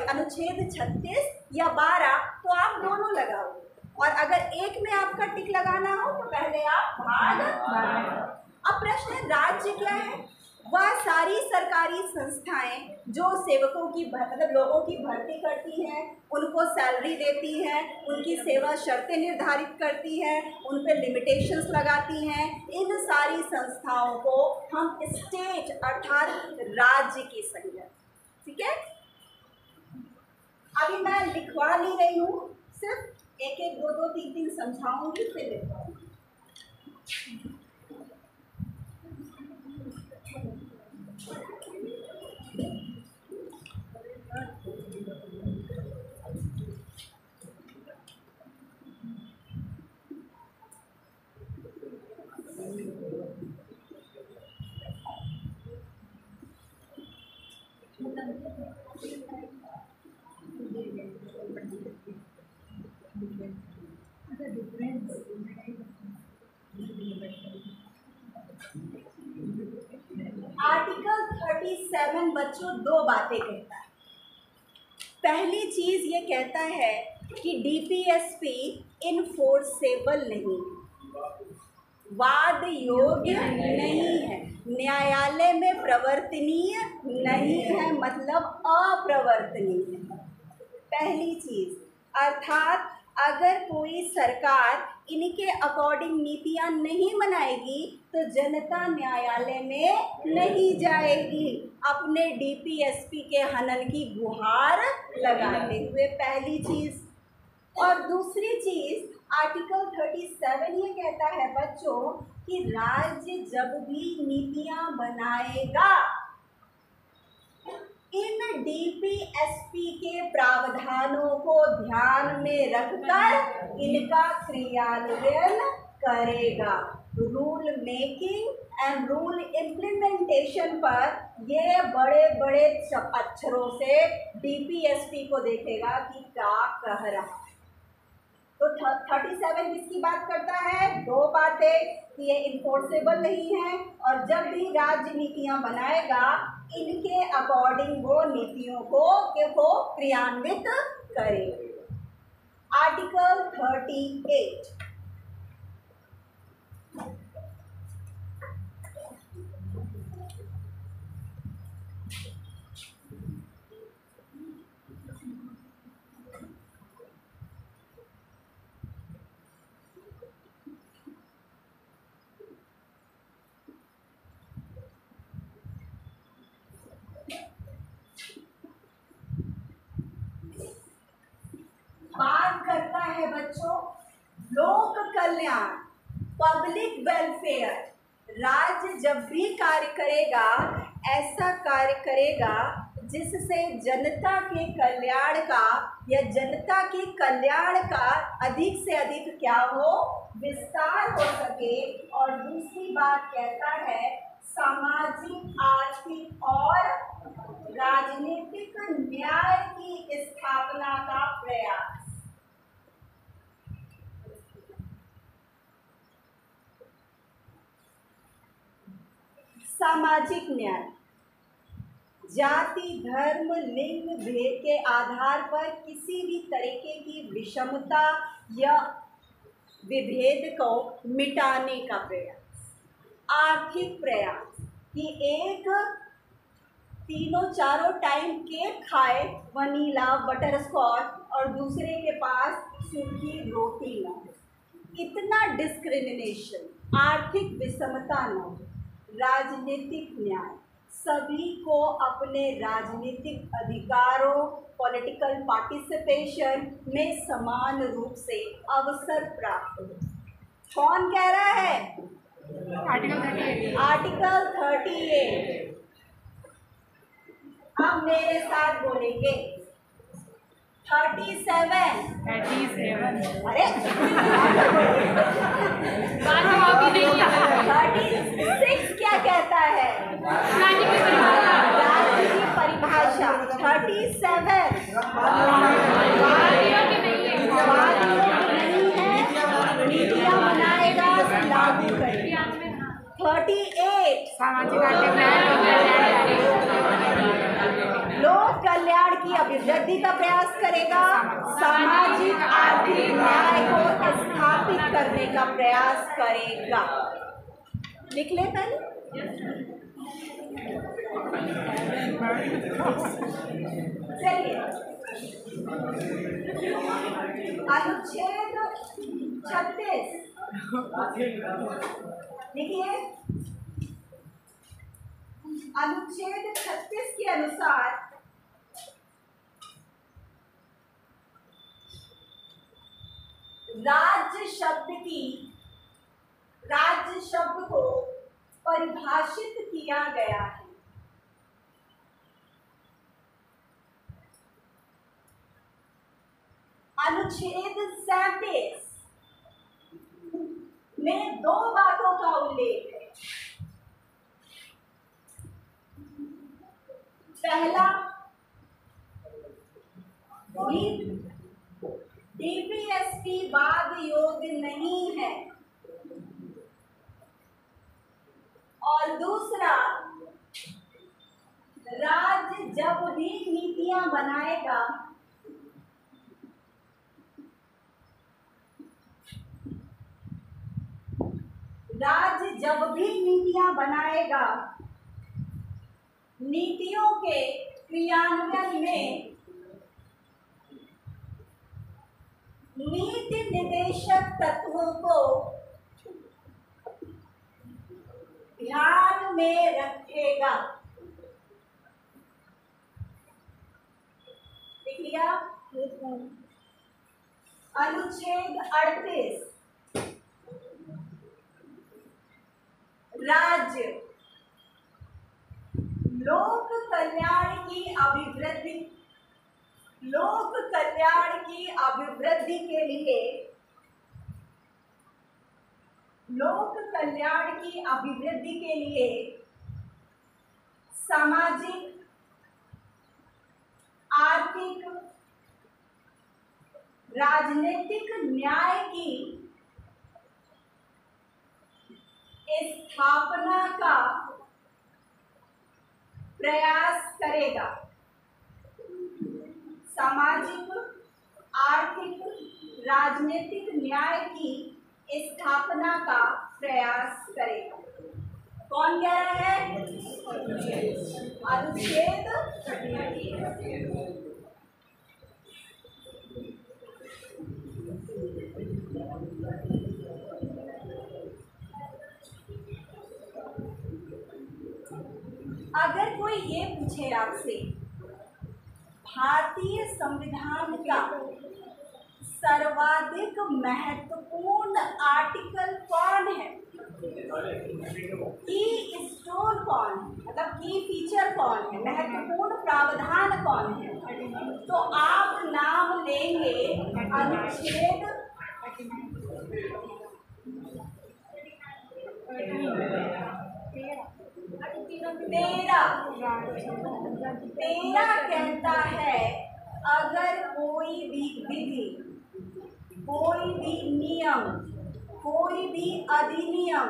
अनुच्छेद 36 या 12 तो आप दोनों लगाओगे, और अगर एक में आपका टिक लगाना हो तो पहले आप भाग 12। अब प्रश्न है राज्य क्या है? वह सारी सरकारी संस्थाएं जो सेवकों की मतलब लोगों की भर्ती करती हैं, उनको सैलरी देती हैं, उनकी सेवा शर्तें निर्धारित करती हैं, उन पर लिमिटेशंस लगाती हैं, इन सारी संस्थाओं को हम स्टेट अर्थात राज्य की संज्ञा, ठीक है। अभी मैं लिखवा नहीं रही हूँ, सिर्फ एक एक दो दो तीन तीन समझाऊंगी फिर लिखवाऊंगी। आर्टिकल 37 बच्चों दो बातें कहता है। पहली चीज ये कहता है कि डीपीएसपी इनफोर्सेबल नहीं, वाद योग्य नहीं है, न्यायालय में प्रवर्तनीय नहीं है, मतलब अप्रवर्तनीय है। पहली चीज, अर्थात अगर कोई सरकार इनके अकॉर्डिंग नीतियां नहीं बनाएगी तो जनता न्यायालय में नहीं जाएगी अपने डीपीएसपी के हनन की गुहार लगाते हुए, पहली चीज। और दूसरी चीज, आर्टिकल 37 ये कहता है बच्चों कि राज्य जब भी नीतियां बनाएगा इन डीपीएसपी के प्रावधानों को ध्यान में रखकर इनका क्रियान्वयन करेगा। Rule making and rule implementation पर ये बड़े बड़े अक्षरों से डीपीएसपी को देखेगा कि क्या कह रहा है। तो 37 किसकी बात करता है? दो बातें कि ये इन्फोर्सेबल नहीं है और जब भी राज्य नीतियां बनाएगा इनके अकॉर्डिंग वो नीतियों को क्रियान्वित करेगा। आर्टिकल 38 बात करता है बच्चों लोक कल्याण, पब्लिक वेलफेयर। राज्य जब भी कार्य करेगा ऐसा कार्य करेगा जिससे जनता के कल्याण का या जनता के कल्याण का अधिक से अधिक क्या हो, विस्तार हो सके। और दूसरी बात कहता है सामाजिक, आर्थिक और राजनीतिक न्याय की स्थापना का प्रयास। सामाजिक न्याय जाति, धर्म, लिंग, भेद के आधार पर किसी भी तरीके की विषमता या विभेद को मिटाने का प्रयास। आर्थिक प्रयास कि एक तीनों चारों टाइम केक खाए, वनीला, बटर स्कॉच और दूसरे के पास सूखी रोटी ना हो, इतना डिस्क्रिमिनेशन, आर्थिक विषमता न हो। राजनीतिक न्याय, सभी को अपने राजनीतिक अधिकारों, पॉलिटिकल पार्टिसिपेशन में समान रूप से अवसर प्राप्त हो। कौन कह रहा है? आर्टिकल 38। अब मेरे साथ बोलेंगे 37। अरे 36 क्या कहता है? राज्य की परिभाषा। 37 नहीं है, नीतियां बनाएगा, लागू करेगा। 38 लोक कल्याण की अभिवृद्धि का प्रयास करेगा, सामाजिक आर्थिक न्याय को स्थापित करने का प्रयास करेगा। लिख ले पहले। चलिए अनुच्छेद 36 देखिए। अनुच्छेद 36 के अनुसार राज्य शब्द को परिभाषित किया गया है। अनुच्छेद 37 में दो बातों का उल्लेख है। पहला, डीपीएसपी वाद योग्य नहीं है और दूसरा, राज्य जब भी नीतियां बनाएगा नीतियों के क्रियान्वयन में नीति निर्देशक तत्वों को ध्यान में रखेगा। देख लिया? अनुच्छेद 38 राज्य लोक कल्याण की अभिवृद्धि के लिए लोक कल्याण की अभिवृद्धि के लिए सामाजिक, आर्थिक, राजनीतिक न्याय की स्थापना का प्रयास करेगा। सामाजिक, आर्थिक, राजनीतिक न्याय की स्थापना का प्रयास करेगा। कौन कह रहा है? अनुच्छेद 38। अगर कोई ये पूछे आपसे भारतीय संविधान का सर्वाधिक महत्वपूर्ण आर्टिकल कौन है, की स्टोन कौन है, मतलब की फीचर कौन है, महत्वपूर्ण प्रावधान कौन है, तो आप नाम लेंगे अनुच्छेद 13 कहता है अगर कोई भी विधि, कोई भी नियम, कोई भी अधिनियम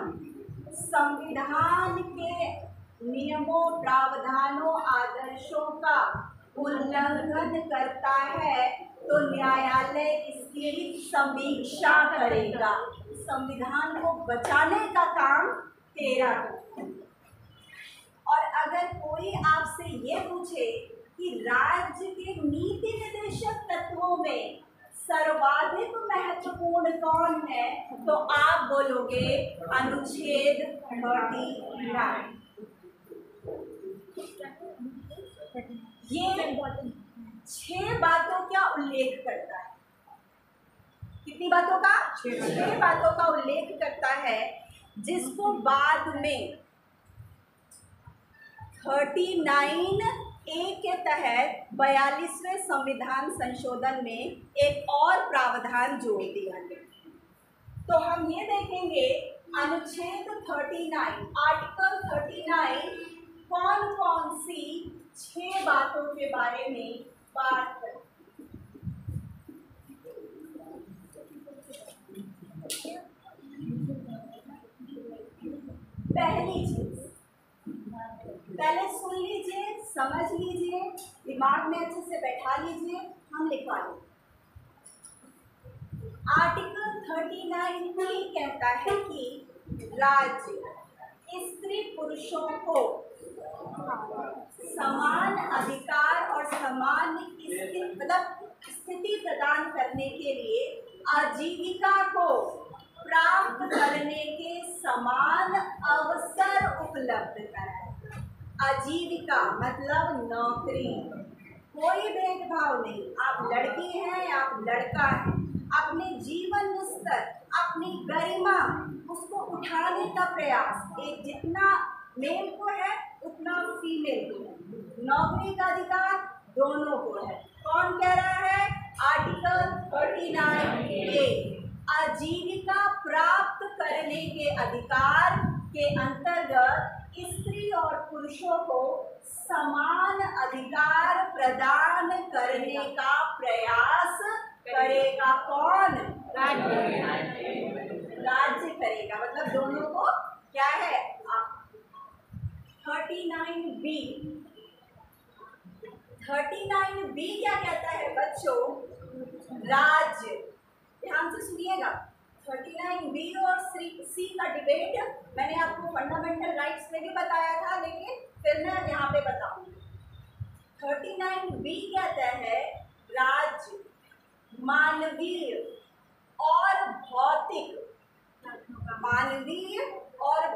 संविधान के नियमों, प्रावधानों, आदर्शों का उल्लंघन करता है तो न्यायालय इसकी समीक्षा करेगा। संविधान को बचाने का काम 13 करता है। और अगर कोई आपसे ये पूछे कि राज्य के नीति निर्देशक तत्वों में सर्वाधिक महत्वपूर्ण कौन है, तो आप बोलोगे अनुच्छेद 39। ये 6 बातों का उल्लेख करता है। कितनी बातों का? 6 बातों का उल्लेख करता है, जिसको बाद में 39A के तहत 42वें संविधान संशोधन में एक और प्रावधान जोड़ दिया गया। तो हम ये देखेंगे अनुच्छेद 39, आर्टिकल 39 कौन कौन सी 6 बातों के बारे में बात करते हैं। पहली चीज, पहले सुन लीजिए, समझ लीजिए, दिमाग में अच्छे से बैठा लीजिए, हम लिखवा लें। आर्टिकल 39 कहता है कि राज्य स्त्री पुरुषों को समान अधिकार और समान स्थिति प्रदान करने के लिए आजीविका को प्राप्त करने के समान अवसर उपलब्ध कराए। आजीविका मतलब नौकरी, कोई भेदभाव नहीं। आप लड़की हैं, आप लड़का है, अपने जीवन स्तर, अपनी गरिमा उसको उठाने का प्रयास, एक जितना मेल को है उतना फीमेल को है। नौकरी का अधिकार दोनों को है। कौन कह रहा है? Article 39A। आजीविका प्राप्त करने के अधिकार के अंतर्गत स्त्री और पुरुषों को समान अधिकार प्रदान करने का प्रयास करेगा। कौन? राज्य करेगा, मतलब दोनों को क्या है? 39B। 39B क्या कहता है बच्चों? राज्य, ध्यान से सुनिएगा। 39B और C का डिबेट मैंने आपको फंडामेंटल राइट्स में भी बताया था, लेकिन फिर मैं यहाँ पे बताऊंगी। 39B कहता है राज्य मानवीय और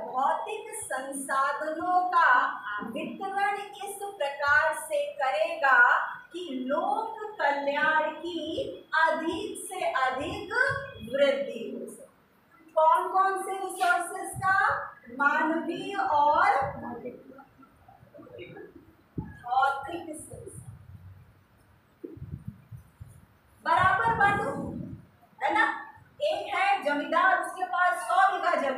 भौतिक संसाधनों का वितरण इस प्रकार से करेगा कि लोक कल्याण की अधिक से अधिक वृद्धि हो सके। कौन कौन से रिसोर्सेज का? मानवीय और भौतिक बराबर बांटो, है ना। एक है जमींदार, उसके पास 100 बीघा जमीन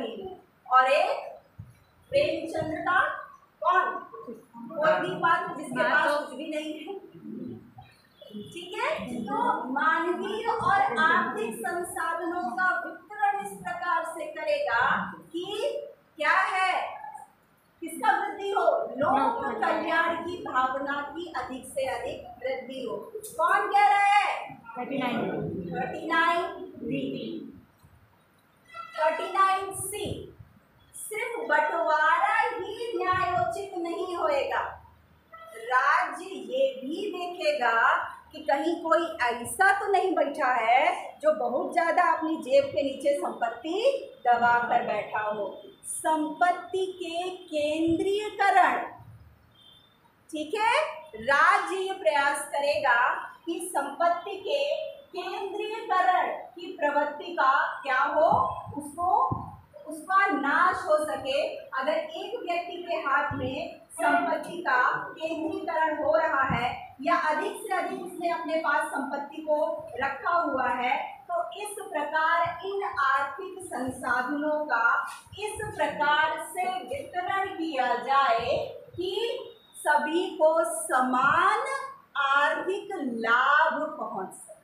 मानवीय पात्र जिसके पास कुछ भी नहीं है। ठीक है, तो मानवीय और आर्थिक संसाधनों का वितरण इस प्रकार से करेगा कि क्या है, किसका वृद्धि हो, लोक कल्याण की भावना की अधिक से अधिक वृद्धि हो। कौन कह रहा है? 39C, सिर्फ बंटवारा ही न्यायोचित नहीं होएगा, राज्य ये भी देखेगा कि कहीं कोई ऐसा तो नहीं बैठा है जो बहुत ज्यादा अपनी जेब के नीचे संपत्ति दबा कर बैठा हो। संपत्ति के केंद्रीयकरण, ठीक है, राज्य ये प्रयास करेगा कि संपत्ति के केंद्रीयकरण की प्रवृत्ति का क्या हो, उसका नाश हो सके। अगर एक व्यक्ति के हाथ में संपत्ति का केंद्रीकरण हो रहा है या अधिक से अधिक उसने अपने पास संपत्ति को रखा हुआ है, तो इस प्रकार इन आर्थिक संसाधनों का इस प्रकार से वितरण किया जाए कि सभी को समान आर्थिक लाभ पहुंच सके।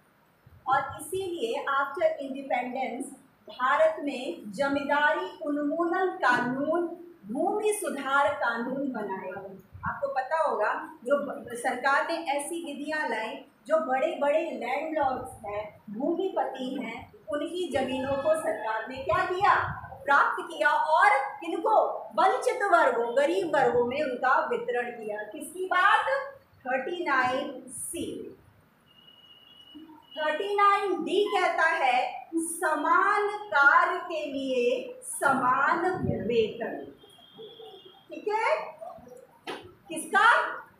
और इसीलिए आफ्टर इंडिपेंडेंस भारत में जमींदारी उन्मूलन कानून, भूमि सुधार कानून बनाए गए। आपको पता होगा, जो सरकार ने ऐसी विधियां लाई, जो बड़े बड़े लैंडलॉर्ड्स हैं, भूमिपति हैं, उनकी जमीनों को सरकार ने क्या किया, प्राप्त किया, और किनको, वंचित वर्गों, गरीब वर्गों में उनका वितरण किया। किसकी बात? 39C। 39D कहता है समान कार्य के लिए समान वेतन। ठीक है, किसका?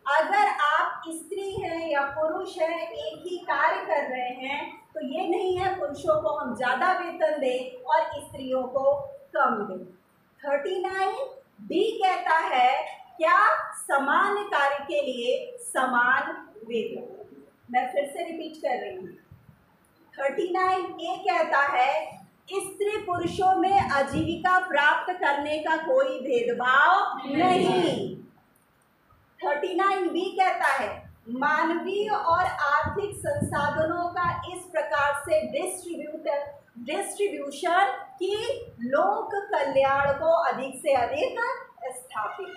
अगर आप स्त्री हैं या पुरुष हैं, एक ही कार्य कर रहे हैं, तो ये नहीं है पुरुषों को हम ज्यादा वेतन दें और स्त्रियों को कम दें। 39D कहता है क्या? समान कार्य के लिए समान वेतन। मैं फिर से रिपीट कर रही हूँ। 39A कहता है स्त्री पुरुषों में आजीविका प्राप्त करने का कोई भेदभाव नहीं। 39B कहता है मानवीय और आर्थिक संसाधनों का इस प्रकार से डिस्ट्रीब्यूशन की लोक कल्याण को अधिक से अधिक स्थापित।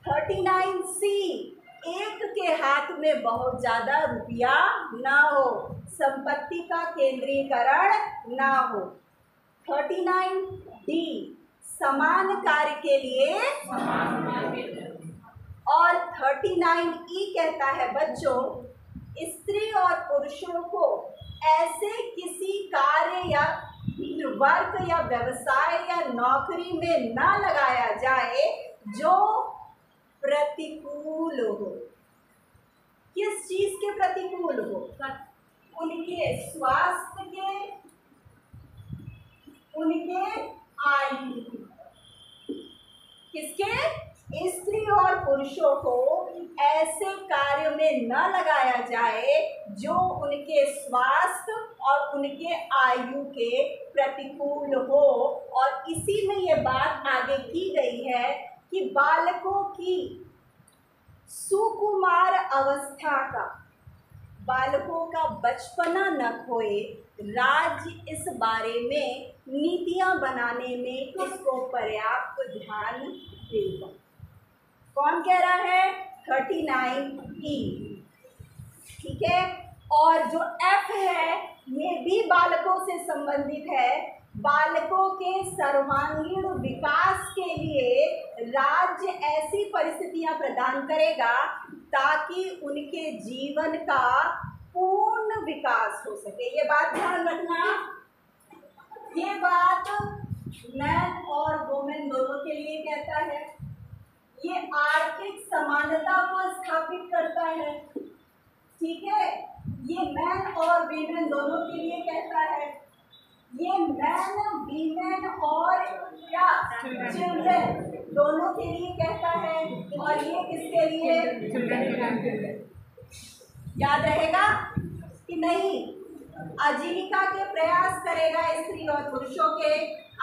39C एक के हाथ में बहुत ज्यादा रुपया ना हो, संपत्ति का केंद्रीकरण ना हो। 39D समान कार्य के लिए और 39E कहता है बच्चों स्त्री और पुरुषों को ऐसे किसी कार्य या वर्क या व्यवसाय या नौकरी में ना लगाया जाए जो प्रतिकूल हो। किस चीज के प्रतिकूल हो? उनके स्वास्थ्य के, उनके आयु, किसके? स्त्री और पुरुषों को ऐसे कार्य में न लगाया जाए जो उनके स्वास्थ्य और उनके आयु के प्रतिकूल हो। और इसी में ये बात आगे की गई है कि बालकों की सुकुमार अवस्था का, बालकों का बचपना न खोए, राज्य इस बारे में नीतियां बनाने में इसको पर्याप्त ध्यान देगा। कौन कह रहा है? 39E। ठीक है, और जो F है ये भी बालकों से संबंधित है। बालकों के सर्वांगीण विकास के लिए राज्य ऐसी परिस्थितियां प्रदान करेगा ताकि उनके जीवन का पूर्ण विकास हो सके। ये बात ध्यान रखना, ये बात मैन और वुमेन दोनों के लिए कहता है। ये आर्थिक समानता को स्थापित करता है। ठीक है, ये मैन और वीमेन दोनों के लिए कहता है। ये मैन, वीमेन और क्या, चिल्ड्रन दोनों के लिए कहता है। और ये किसके लिए? याद रहेगा कि नहीं? आजीविका के प्रयास करेगा स्त्री और पुरुषों के,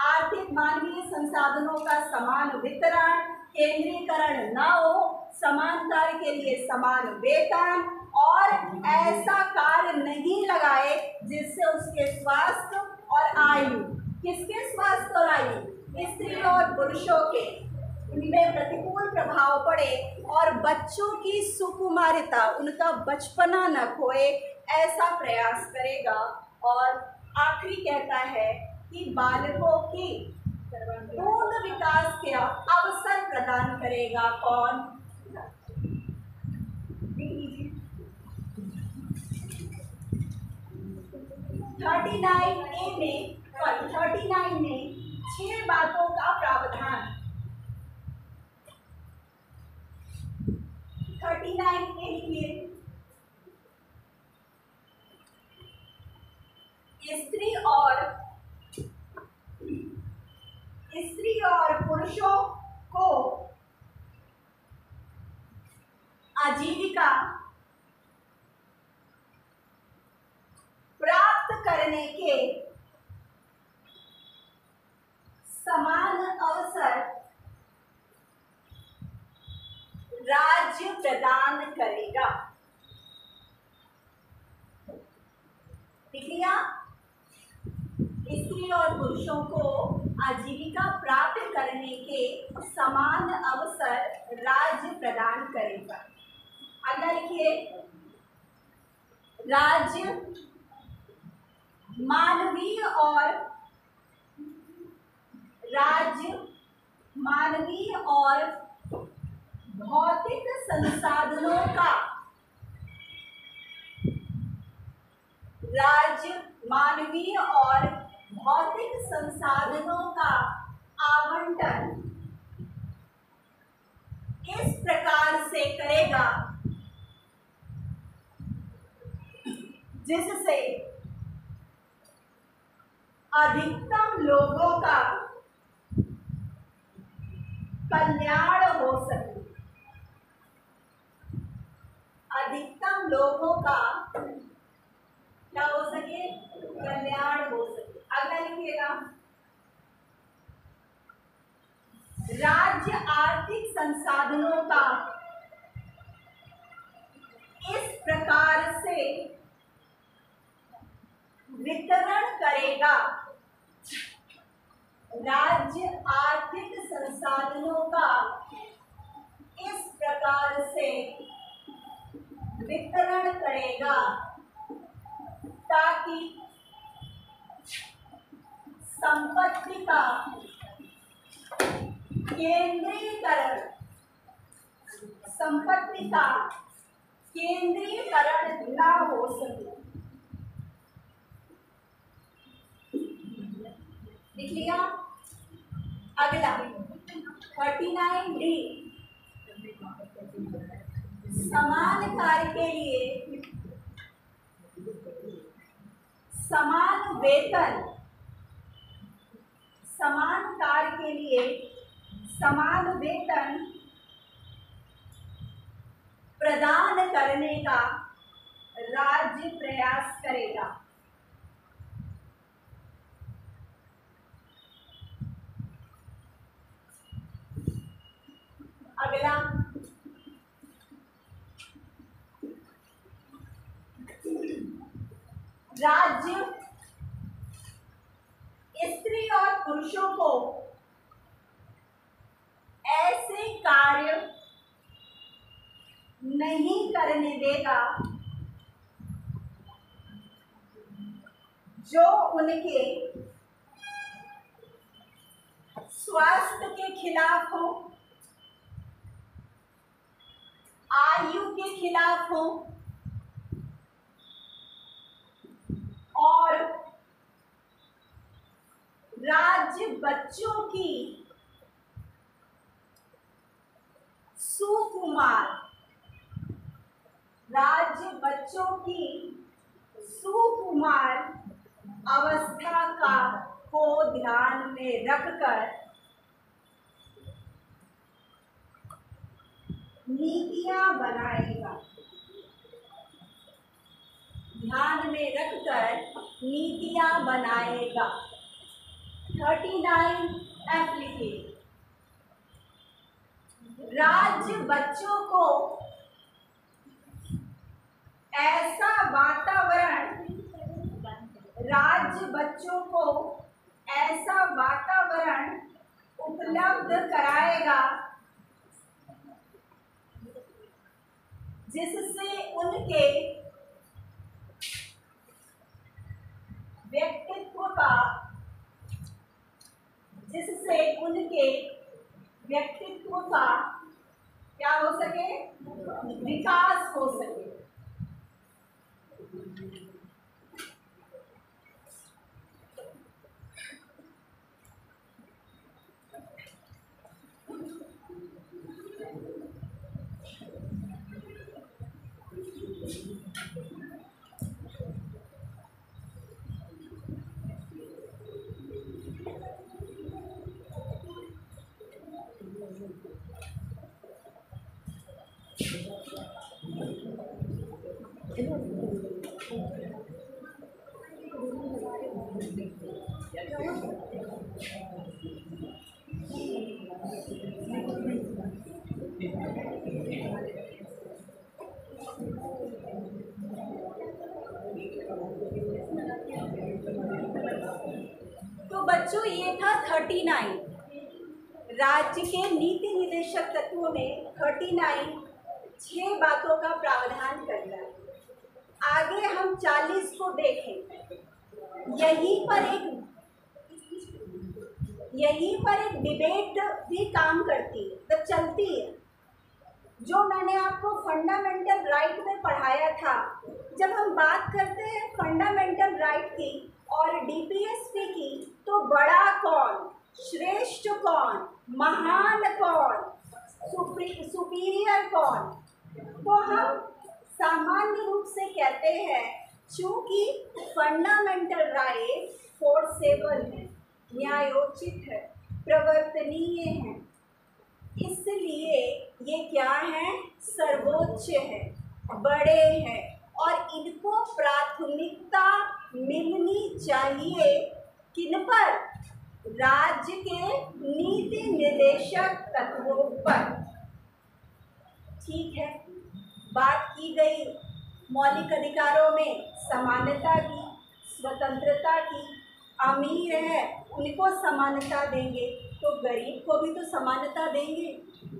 आर्थिक मानवीय संसाधनों का समान वितरण, केंद्रीकरण न हो, समान कार्य के लिए समान वेतन, और ऐसा कार्य नहीं लगाए जिससे उसके स्वास्थ्य और आयु, किसके स्वास्थ्य और आयु, स्त्री और पुरुषों के, इनमें प्रतिकूल प्रभाव पड़े और बच्चों की सुकुमारिता, उनका बचपना न खोए, ऐसा प्रयास करेगा। और आखिरी कहता है कि बालकों की पूर्ण विकास के अवसर प्रदान करेगा। कौन? 39A में 39 में 6 बातों का प्रावधान। 39A लिखिए। स्त्री और पुरुषों को आजीविका प्राप्त करने के समान अवसर राज्य प्रदान करेगा। लिख लिया? स्त्री और पुरुषों को आजीविका प्राप्त करने के समान अवसर राज्य प्रदान करेगा। अगला लिखिए, राज्य मानवीय और भौतिक संसाधनों का, राज्य मानवीय और भौतिक संसाधनों का आवंटन इस प्रकार से करेगा जिससे अधिकतम लोगों का कल्याण हो सके। अधिकतम लोगों का क्या हो सके? कल्याण हो सके। अगला लिखिएगा, राज्य आर्थिक संसाधनों का इस प्रकार से वितरण करेगा, राज्य आर्थिक संसाधनों का इस प्रकार से वितरण करेगा ताकि संपत्ति का केंद्रीकरण ना हो सके। लिख लिया? अगला 39D, समान कार्य के लिए समान वेतन, समान कार्य के लिए समान वेतन प्रदान करने का राज्य प्रयास करेगा। अगला राज्य स्त्री और पुरुषों को ऐसे कार्य नहीं करने देगा जो उनके स्वास्थ्य के खिलाफ हो, आयु के खिलाफ हो और राज्य बच्चों की सुकुमार अवस्था को ध्यान में रखकर नीतियां बनाएगा। ध्यान में रखकर नीतियां बनाएगा। 39F लिखिए। राज्य बच्चों को ऐसा वातावरण, राज्य बच्चों को ऐसा वातावरण उपलब्ध कराएगा जिससे उनके व्यक्तित्व का क्या हो सके, विकास हो सके। तो बच्चों ये था 39 राज्य के नीति निदेशक तत्वों में 39 6 बातों का प्रावधान करता है। आगे हम 40 को देखें। यहीं पर एक डिबेट भी काम करती है, तब चलती है, जो मैंने आपको फंडामेंटल राइट में पढ़ाया था। जब हम बात करते हैं फंडामेंटल राइट की और डीपीएसपी की, तो बड़ा कौन, श्रेष्ठ कौन, महान कौन, सुपीरियर कौन, तो हम सामान्य रूप से कहते हैं चूंकि फंडामेंटल राइट फोर्सेबल है, न्यायोचित है, प्रवर्तनीय है, इसलिए ये क्या है, सर्वोच्च है, बड़े हैं और इनको प्राथमिकता मिलनी चाहिए किन पर, राज्य के नीति निर्देशक तत्वों पर। ठीक है, बात की गई मौलिक अधिकारों में समानता की, स्वतंत्रता की। अमीर है उनको समानता देंगे तो गरीब को भी तो समानता देंगे।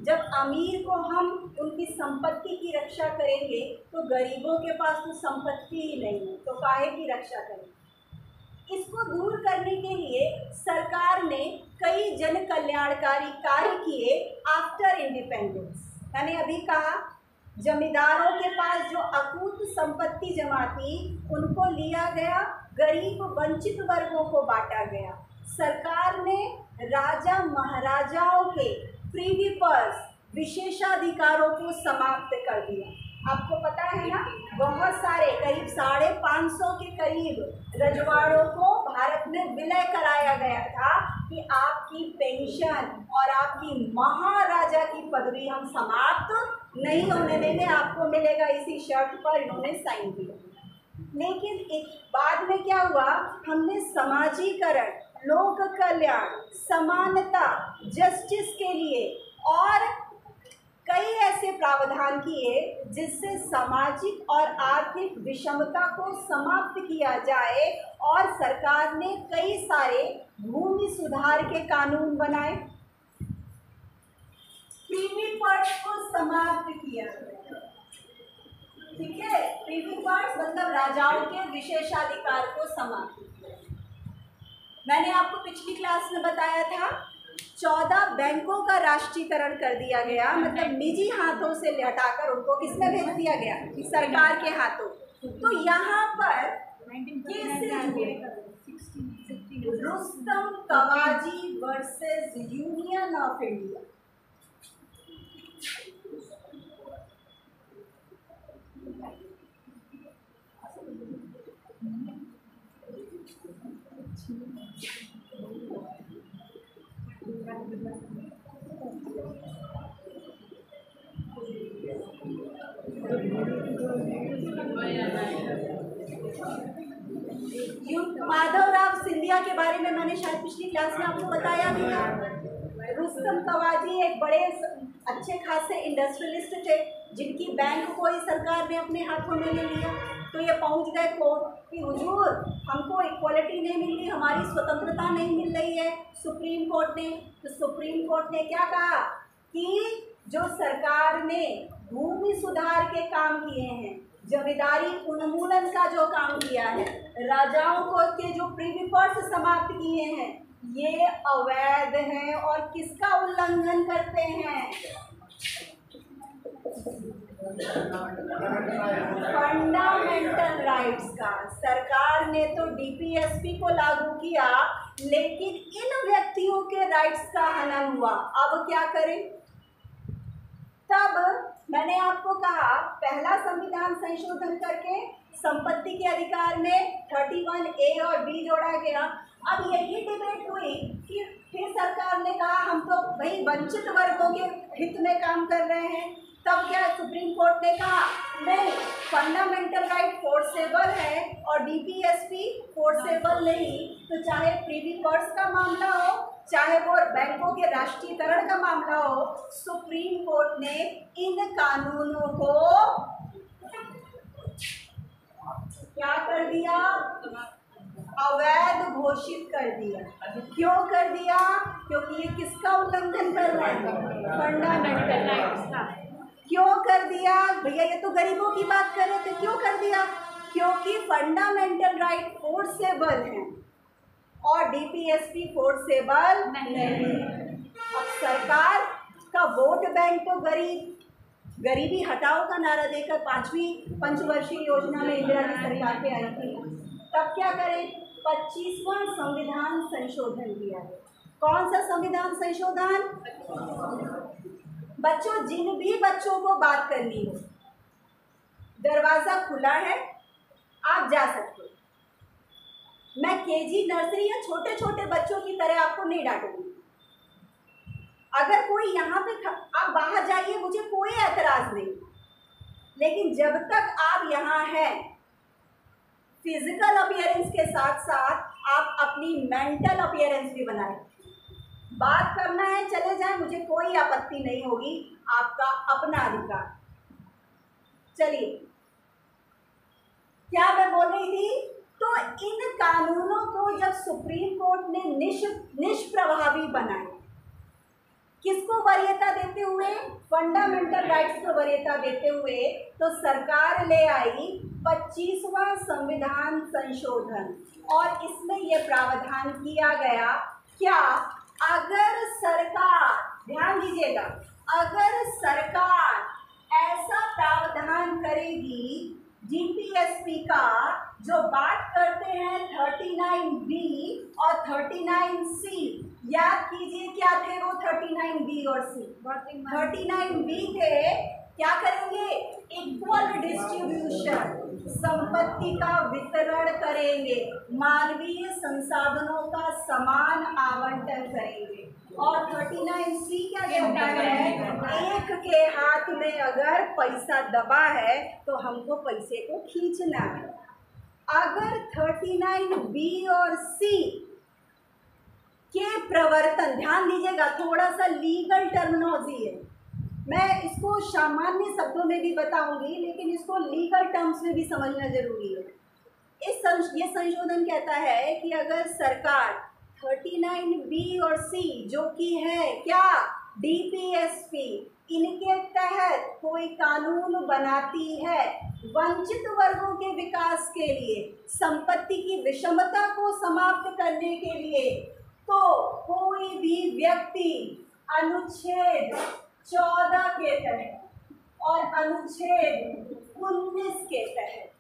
जब अमीर को हम उनकी संपत्ति की रक्षा करेंगे तो गरीबों के पास तो संपत्ति ही नहीं है, तो काहे की रक्षा करेंगे। इसको दूर करने के लिए सरकार ने कई जन कल्याणकारी कार्य किए आफ्टर इंडिपेंडेंस। मैंने अभी कहा जमींदारों के पास जो अकूत संपत्ति जमा थी उनको लिया गया, गरीब वंचित वर्गों को बांटा गया। सरकार ने राजा महाराजाओं के प्रीवी पर्स, विशेषाधिकारों को समाप्त कर दिया। आपको पता है ना, बहुत सारे करीब 550 के करीब रजवाड़ों को भारत में विलय कराया गया था कि आपकी पेंशन और आपकी महाराजा की पदवी हम समाप्त नहीं होने देंगे, आपको मिलेगा इसी शर्त पर। इन्होंने साइन किया। लेकिन एक बाद में क्या हुआ, हमने समाजीकरण, लोक कल्याण, समानता, जस्टिस के लिए और कई ऐसे प्रावधान किए जिससे सामाजिक और आर्थिक विषमता को समाप्त किया जाए, और सरकार ने कई सारे भूमि सुधार के कानून बनाए, प्रीवी पर्स को समाप्त किया। ठीक है, प्रीवी पर्स मतलब राजाओं के विशेषाधिकार को समाप्त किया। मैंने आपको पिछली क्लास में बताया था 14 बैंकों का राष्ट्रीयकरण कर दिया गया, मतलब निजी हाथों से हटाकर उनको किसमें भेज दिया गया, सरकार के हाथों। तो यहाँ पर Rustam Tavaji versus union of India. Madhavrao Scindia के बारे में मैंने शायद पिछली क्लास में आपको बताया भी था। रुस्तम तवाजी एक बड़े अच्छे खासे इंडस्ट्रियलिस्ट थे जिनकी बैंक को ही सरकार ने अपने हाथों में ले लिया। तो ये पहुंच गए कोर्ट कि हुजूर हमको इक्वालिटी नहीं मिल रही, हमारी स्वतंत्रता नहीं मिल रही है सुप्रीम कोर्ट ने। तो सुप्रीम कोर्ट ने क्या कहा कि जो सरकार ने भूमि सुधार के काम किए हैं, जमींदारी उन्मूलन का जो काम किया है, राजाओं को के जो प्रिवी पर्स समाप्त किए हैं, ये अवैध हैं और किसका उल्लंघन करते हैं? फंडामेंटल राइट्स का। सरकार ने तो डीपीएसपी को लागू किया लेकिन इन व्यक्तियों के राइट्स का हनन हुआ। अब क्या करें? तब मैंने आपको कहा पहला संविधान संशोधन करके संपत्ति के अधिकार में 31A और B जोड़ा गया। अब यही डिबेट हुई कि फिर सरकार ने कहा हम तो भाई वंचित वर्गों के हित में काम कर रहे हैं। तब क्या सुप्रीम कोर्ट ने कहा नहीं, फंडामेंटल राइट फोर्सेबल है और डीपीएसपी फोर्सेबल नहीं। तो चाहे प्रिवी पर्स का मामला हो, चाहे वो बैंकों के राष्ट्रीयकरण का मामला हो, सुप्रीम कोर्ट ने इन कानूनों को क्या कर दिया? अवैध घोषित कर दिया। क्यों कर दिया? क्योंकि ये किसका उल्लंघन कर रहा है? फंडामेंटल राइट्स का। क्यों कर दिया? भैया ये तो गरीबों की बात कर रहे थे, क्यों कर दिया? क्योंकि फंडामेंटल राइट फोर्सेबल है और डीपीएसपी फोर्सेबल नहीं। अब सरकार का वोट बैंक तो गरीबी हटाओ का नारा देकर 5वीं पंचवर्षीय योजना में इंदिरा की सरकार पे आई थी। तब क्या करें? 25वां संविधान संशोधन किया है। कौन सा संविधान संशोधन? बच्चों, जिन भी बच्चों को बात करनी हो, दरवाजा खुला है, आप जा सकते हो। मैं केजी नर्सरी या छोटे छोटे बच्चों की तरह आपको नहीं डांटूंगी। अगर कोई यहाँ पे आप बाहर जाइए, मुझे कोई एतराज नहीं, लेकिन जब तक आप यहाँ हैं, फिजिकल अपीयरेंस के साथ साथ आप अपनी मेंटल अपीयरेंस भी बनाएं। बात करना है चले जाएं, मुझे कोई आपत्ति नहीं होगी, आपका अपना अधिकार। चलिए, क्या मैं बोल रही थी? तो इन कानूनों को जब सुप्रीम कोर्ट ने निष्प्रभावी बनाए, किसको वरीयता देते हुए? फंडामेंटल राइट्स को वरीयता देते हुए, तो सरकार ले आई 25वां संविधान संशोधन और इसमें यह प्रावधान किया गया, क्या अगर सरकार, ध्यान दीजिएगा, अगर सरकार ऐसा प्रावधान करेगी डीपीएसपी का जो बात करते हैं 39B और 39C, याद कीजिए क्या थे वो 39B और C। 39B थे, क्या करेंगे? इक्वल डिस्ट्रीब्यूशन, संपत्ति का वितरण करेंगे, मानवीय संसाधनों का समान आवंटन करेंगे। और 39C क्या कहता है? एक के हाथ में अगर पैसा दबा है तो हमको पैसे को खींचना है। अगर 39B और C के प्रवर्तन, ध्यान दीजिएगा, थोड़ा सा लीगल टर्मिनोलॉजी है, मैं इसको सामान्य शब्दों में भी बताऊंगी लेकिन इसको लीगल टर्म्स में भी समझना जरूरी है। ये संशोधन कहता है कि अगर सरकार 39B और C जो कि है क्या? डीपीएसपी, इनके तहत कोई कानून बनाती है वंचित वर्गों के विकास के लिए, संपत्ति की विषमता को समाप्त करने के लिए, तो कोई भी व्यक्ति अनुच्छेद 14 के तहत और अनुच्छेद 19 के तहत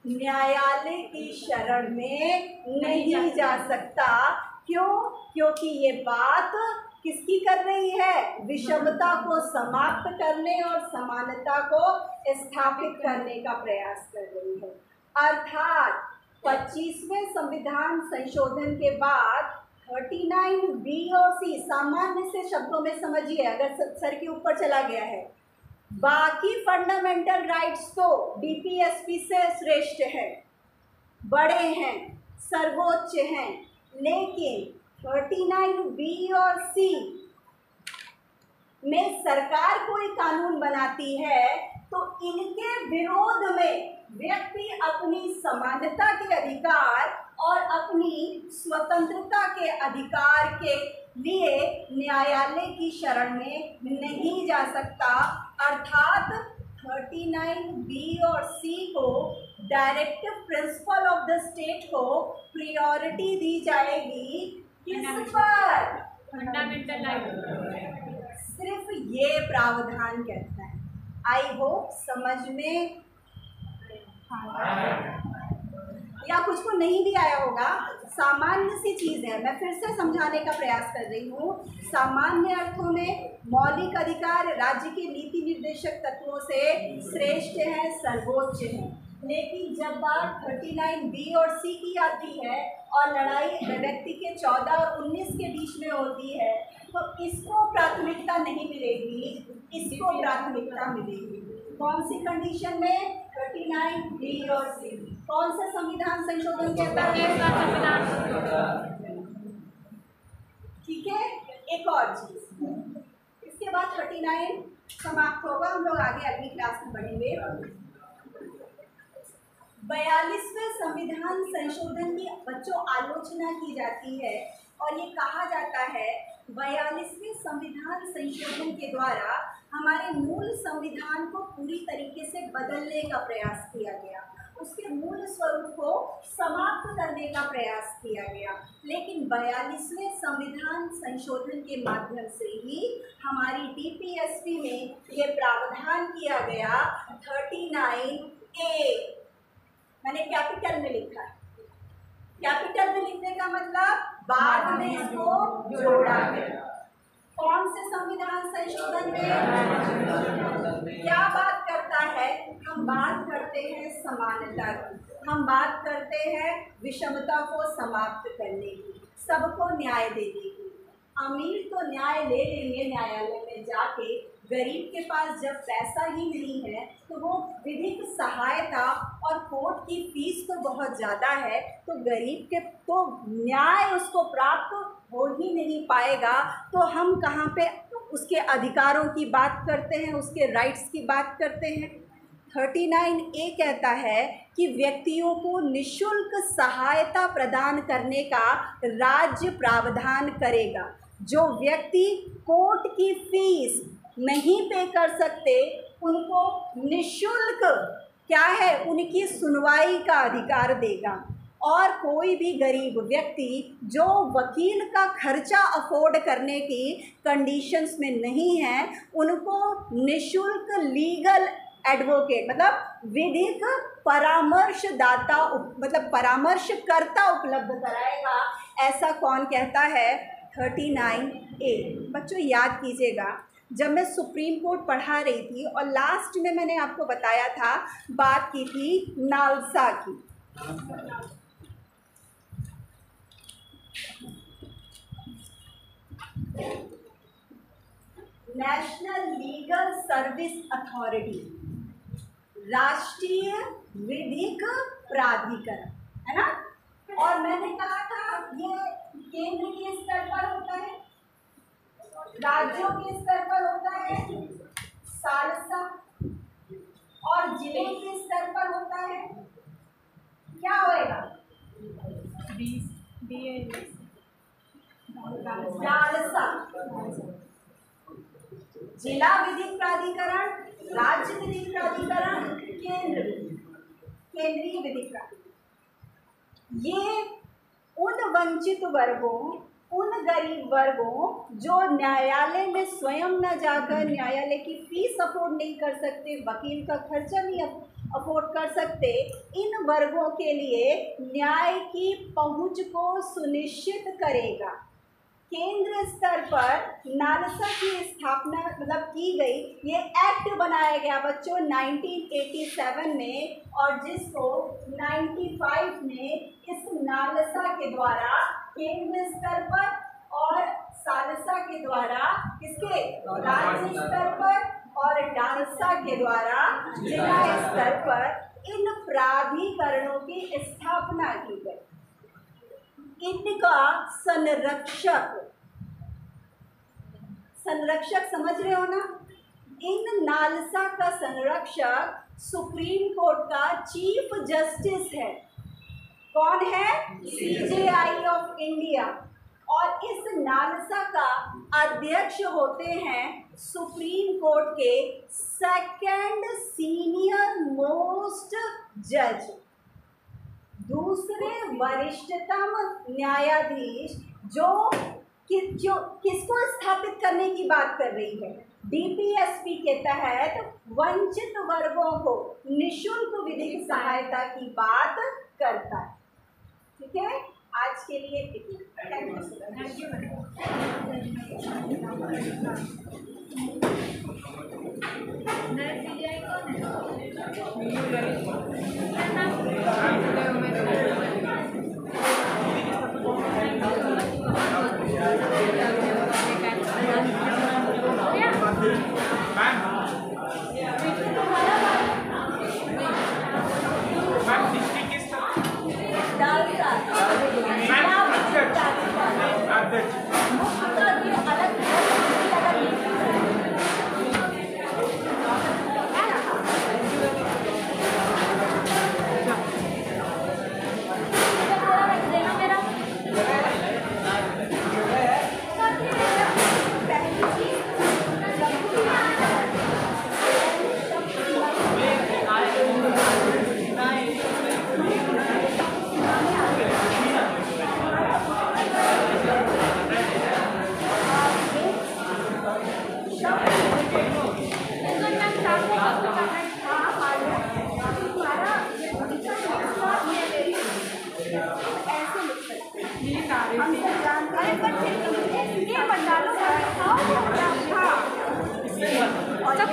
न्यायालय की शरण में नहीं जा सकता। क्यों? क्योंकि ये बात किसकी कर रही है? विषमता को समाप्त करने और समानता को स्थापित करने का प्रयास कर रही है। अर्थात 25वें संविधान संशोधन के बाद 39B और C सामान्य से शब्दों में समझिए, अगर सर के ऊपर चला गया है, बाकी फंडामेंटल राइट्स तो डीपीएसपी से श्रेष्ठ है, बड़े हैं, सर्वोच्च हैं, लेकिन 39B और C में सरकार कोई कानून बनाती है तो इनके विरोध में व्यक्ति अपनी समानता के अधिकार और अपनी स्वतंत्रता के अधिकार के लिए न्यायालय की शरण में नहीं जा सकता। अर्थात 39B और C को directive principle of the state को प्रायोरिटी दी जाएगी किस पर? Fundamental right. सिर्फ ये प्रावधान कहता है। आई होप समझ में या कुछ को नहीं भी आया होगा। सामान्य सी चीज़ है, मैं फिर से समझाने का प्रयास कर रही हूँ। सामान्य अर्थों में मौलिक अधिकार राज्य के नीति निर्देशक तत्वों से श्रेष्ठ हैं, सर्वोच्च हैं। लेकिन जब बात 39B और C की आती है और लड़ाई व्यक्ति के 14 और 19 के बीच में होती है तो इसको प्राथमिकता नहीं मिलेगी, इसको प्राथमिकता मिलेगी। कौन सी कंडीशन में? 39B और C। कौन सा संविधान संशोधन कहता है? ठीक है। एक और चीज, इसके बाद 39 समाप्त होगा, हम लोग आगे अगली क्लास में बढ़ेंगे। 42वें संविधान संशोधन की बच्चों आलोचना की जाती है और ये कहा जाता है 42वें संविधान संशोधन के द्वारा हमारे मूल संविधान को पूरी तरीके से बदलने का प्रयास किया गया, उसके मूल स्वरूप को समाप्त करने का प्रयास किया गया। लेकिन 42वें संविधान संशोधन के माध्यम से ही हमारी DPSP में ये प्रावधान किया गया 39A, मैंने कैपिटल में लिखा है। कैपिटल में लिखने का मतलब बाद में इसको जोड़ा गया। कौन से संविधान संशोधन में? क्या बात करता है? हम बात करते हैं समानता की, हम बात करते हैं विषमता को समाप्त करने की, सबको न्याय देने की। अमीर तो न्याय ले लेंगे न्यायालय में जाके, गरीब के पास जब पैसा ही नहीं है तो वो विधिक सहायता और कोर्ट की फीस तो बहुत ज़्यादा है, तो गरीब के तो न्याय उसको प्राप्त हो ही नहीं पाएगा। तो हम कहाँ पे उसके अधिकारों की बात करते हैं, उसके राइट्स की बात करते हैं। 39A कहता है कि व्यक्तियों को निःशुल्क सहायता प्रदान करने का राज्य प्रावधान करेगा। जो व्यक्ति कोर्ट की फीस नहीं पे कर सकते उनको निःशुल्क क्या है, उनकी सुनवाई का अधिकार देगा। और कोई भी गरीब व्यक्ति जो वकील का खर्चा अफोर्ड करने की कंडीशंस में नहीं है, उनको निःशुल्क लीगल एडवोकेट मतलब विधिक परामर्शदाता मतलब परामर्शकर्ता उपलब्ध कराएगा। ऐसा कौन कहता है? 39A। बच्चों याद कीजिएगा, जब मैं सुप्रीम कोर्ट पढ़ा रही थी और लास्ट में मैंने आपको बताया था, बात की थी नालसा की। नेशनल लीगल सर्विस अथॉरिटी, राष्ट्रीय विधिक प्राधिकरण, है ना। और मैंने कहा था ये केंद्र के स्तर पर होता है, राज्यों के स्तर पर होता है सालसा, और जिले के स्तर पर होता है क्या होएगा? जालसा। जिला विधिक प्राधिकरण, राज्य विधिक प्राधिकरण, केंद्रीय विधिक प्राधिकरण। ये उन वंचित वर्गों, उन गरीब वर्गों जो न्यायालय में स्वयं न जाकर न्यायालय की फीस अफोर्ड नहीं कर सकते, वकील का खर्चा नहीं अफोर्ड कर सकते, इन वर्गों के लिए न्याय की पहुंच को सुनिश्चित करेगा। केंद्र स्तर पर नालसा की स्थापना मतलब की गई, ये एक्ट बनाया गया बच्चों 1987 में, और जिसको 95 में इस नालसा के द्वारा केंद्र स्तर पर और सालसा के द्वारा किसके राज्य स्तर पर और डालसा के द्वारा जिला स्तर पर इन प्राधिकरणों की स्थापना की गई। इनका संरक्षक संरक्षक समझ रहे हो ना? इन नालसा का संरक्षक सुप्रीम कोर्ट का चीफ जस्टिस है। कौन है? CJI of India. और इस नालसा का अध्यक्ष होते हैं सुप्रीम कोर्ट के सेकंड सीनियर मोस्ट जज, दूसरे वरिष्ठतम न्यायाधीश, जो किसको स्थापित करने की बात कर रही है? DPSP के तहत वंचित वर्गों को निःशुल्क विधिक सहायता की बात करता है। ठीक है, आज के लिए इतना। Thank you. जब